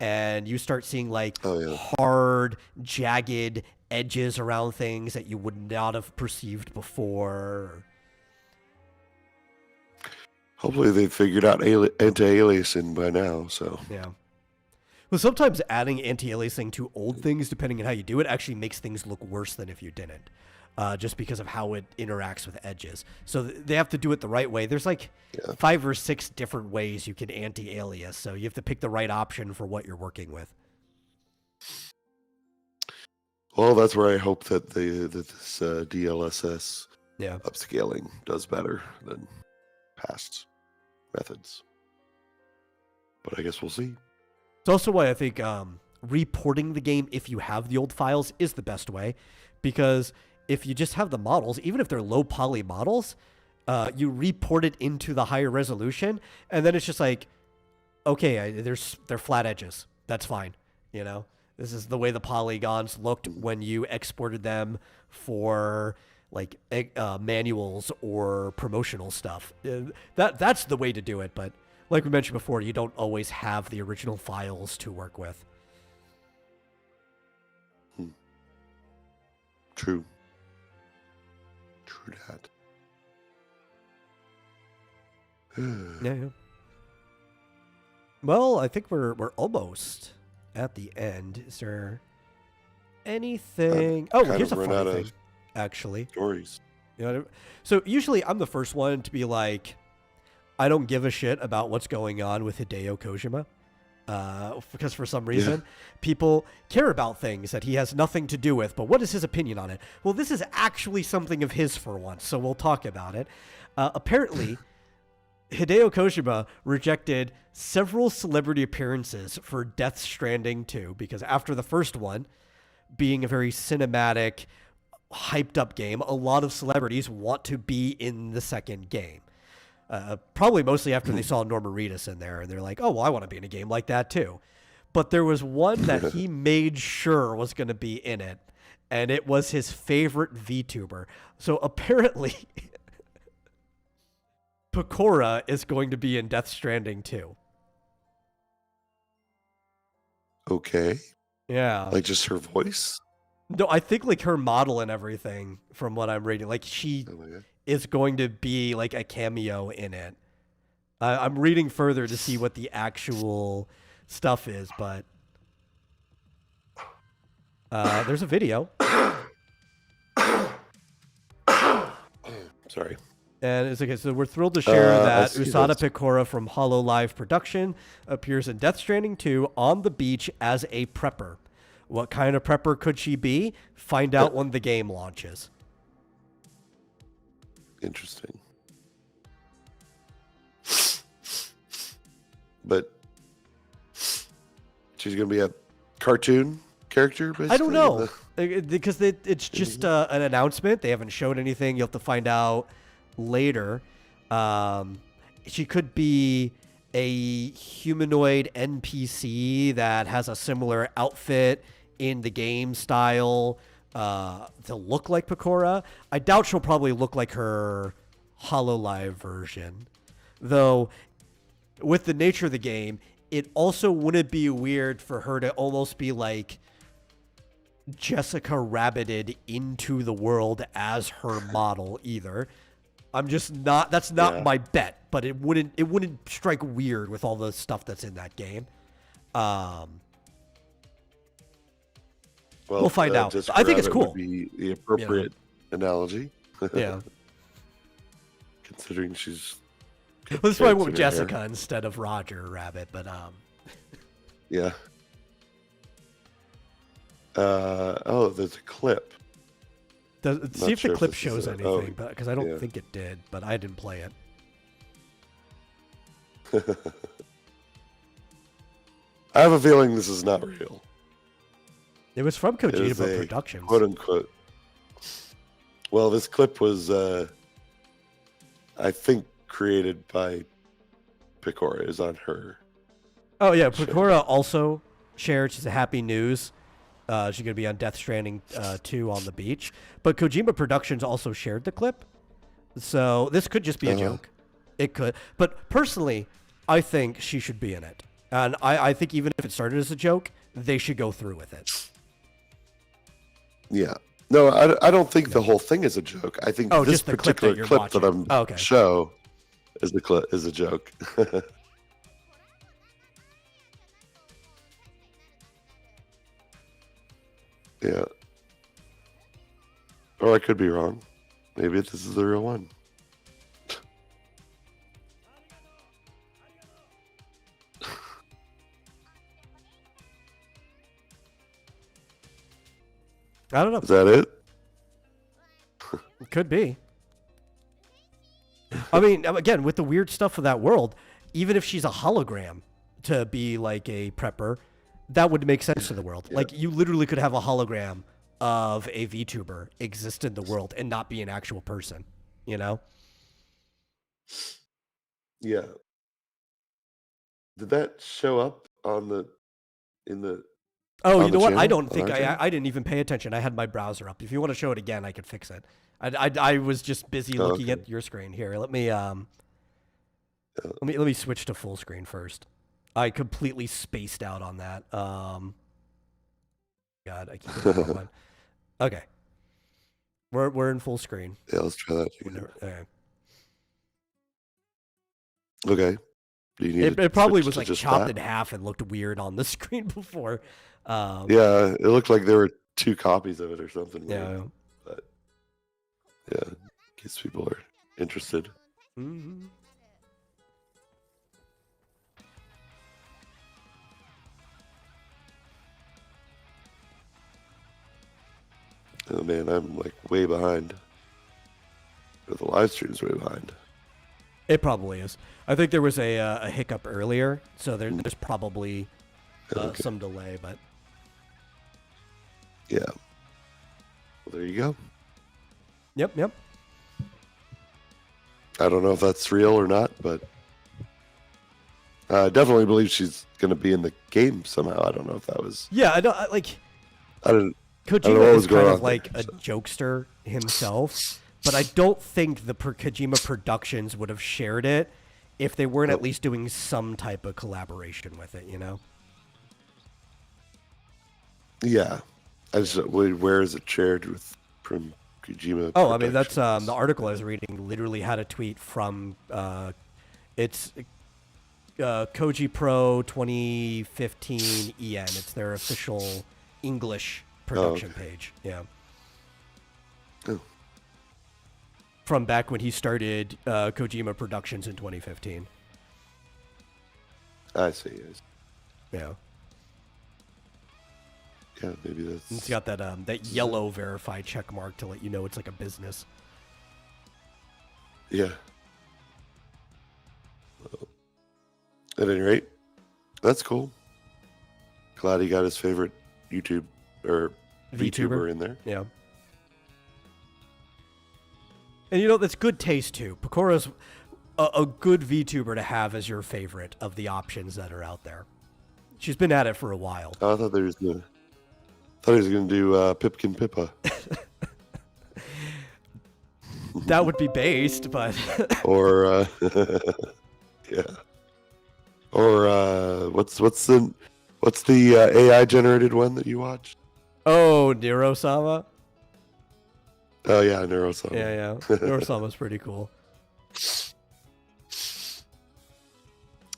And you start seeing hard, jagged edges around things that you would not have perceived before. Hopefully they've figured out anti-aliasing by now. So Well, sometimes adding anti-aliasing to old things, depending on how you do it, actually makes things look worse than if you didn't. Just because of how it interacts with edges. So they have to do it the right way. There's like 5 or 6 different ways you can anti-alias, so you have to pick the right option for what you're working with. Well, that's where I hope that this DLSS Yeah. upscaling does better than past methods. But I guess we'll see. It's also why I think reporting the game, if you have the old files, is the best way. Because if you just have the models, even if they're low poly models, you report it into the higher resolution, and then it's just like, okay, they're flat edges. That's fine. You know, this is the way the polygons looked when you exported them for like manuals or promotional stuff. That's the way to do it. But like we mentioned before, you don't always have the original files to work with. True. True that. Yeah. Well, I think we're almost at the end. Is there anything? Oh, here's a funny thing, actually. Stories. You know, so usually I'm the first one to be like, I don't give a shit about what's going on with Hideo Kojima. Because for some reason, people care about things that he has nothing to do with. But what is his opinion on it? Well, this is actually something of his for once, so we'll talk about it. Apparently, Hideo Kojima rejected several celebrity appearances for Death Stranding 2, because after the first one, being a very cinematic, hyped-up game, a lot of celebrities want to be in the second game. Probably mostly after they saw Norman Reedus in there, and they're like, oh, well, I want to be in a game like that too. But there was one that he made sure was going to be in it, and it was his favorite VTuber. So apparently, Pecora is going to be in Death Stranding 2. Okay. Yeah. Like just her voice? No, I think like her model and everything from what I'm reading. Like she is going to be like a cameo in it. I'm reading further to see what the actual stuff is, but there's a video. Sorry. And it's okay. So we're thrilled to share that Usada Pecora from HoloLive Production appears in Death Stranding 2 on the beach as a prepper. What kind of prepper could she be? Find out when the game launches. Interesting. But she's going to be a cartoon character, basically? I don't know. Because it's just an announcement. They haven't shown anything. You'll have to find out later. She could be a humanoid NPC that has a similar outfit in the game style to look like Pecora. I doubt she'll probably look like her HoloLive version. Though, with the nature of the game, it also wouldn't be weird for her to almost be like Jessica Rabbited into the world as her model either. I'm just not, that's not my bet, but it wouldn't strike weird with all the stuff that's in that game. We'll find out. I think it's cool. Would be the appropriate analogy. Yeah. Considering she's. Well, that's why I went with Jessica instead of Roger Rabbit, but Yeah. There's a clip. See if the clip shows anything, because I don't think it did, but I didn't play it. I have a feeling this is not real. It was from Kojima Productions. Quote unquote. Well, this clip was, I think, created by Pecora. Is on her. Oh, yeah. Pecora also shared. She's a happy news. She's going to be on Death Stranding 2 on the beach. But Kojima Productions also shared the clip. So this could just be a joke. It could. But personally, I think she should be in it. And I think even if it started as a joke, they should go through with it. Yeah. No, I don't think the whole thing is a joke. I think this particular clip that I'm show is a joke. Or I could be wrong. Maybe this is the real one. I don't know. Is that it? It could be. I mean, again, with the weird stuff of that world, even if she's a hologram to be like a prepper, that would make sense to the world. Yeah. Like, you literally could have a hologram of a VTuber exist in the world and not be an actual person, you know? Yeah. Did that show up on the Oh, on you the know what? I channel? don't think I didn't even pay attention. I had my browser up. If you want to show it again, I could fix it. I was just busy looking at your screen here. Let me switch to full screen first. I completely spaced out on that. God, I keep hitting the wrong one. Okay, we're in full screen. Yeah, let's try that again. Okay. Okay. Do you need It probably was to like just chopped that? in half and looked weird on the screen before. Yeah, it looked like there were 2 copies of it or something. Yeah. Weird. But yeah, in case people are interested. Mm-hmm. Oh man, I'm like way behind. The live stream's way behind. It probably is. I think there was a hiccup earlier, so there's probably some delay, but yeah. Well, there you go. Yep. I don't know if that's real or not, but I definitely believe she's going to be in the game somehow. I don't know if that was. Yeah, I don't I didn't. Kojima is kind of on like there, a jokester himself, but I don't think the Kojima Productions would have shared it if they weren't at least doing some type of collaboration with it, you know? Yeah. Where is it shared with from Kojima? Oh, I mean, that's Productions? the article I was reading literally had a tweet from it's Koji Pro 2015 EN. It's their official English production page. Yeah. Oh. From back when he started Kojima Productions in 2015. I see. Yeah. Yeah, maybe that's. It's got that that yellow verify check mark to let you know it's like a business. Yeah. Well, at any rate, that's cool. Glad he got his favorite YouTube or VTuber in there. Yeah. And you know, that's good taste too. Pecora's a good VTuber to have as your favorite of the options that are out there. She's been at it for a while. Oh, I thought he was going to do Pipkin Pippa. That would be based, but Or yeah. Or what's the AI generated one that you watched? oh, Nero-sama. Oh yeah, Neurosama. Yeah. Nero-sama's pretty cool.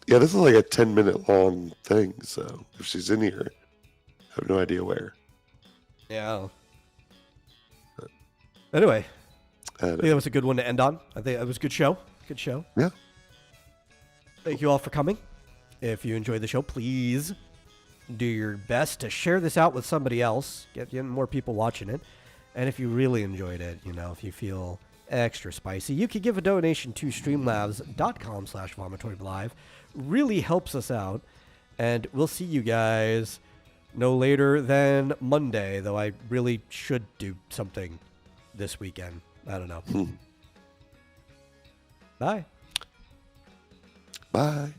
Yeah, this is like a 10-minute long thing, so if she's in here, I have no idea where. Yeah. Anyway, I think that was a good one to end on. I think that was a good show. Good show. Yeah. Thank you all for coming. If you enjoyed the show, please do your best to share this out with somebody else. Get more people watching it. And if you really enjoyed it, you know, if you feel extra spicy, you could give a donation to streamlabs.com/vomitoidlive. Really helps us out. And we'll see you guys no later than Monday, though I really should do something this weekend. I don't know. Bye. Bye.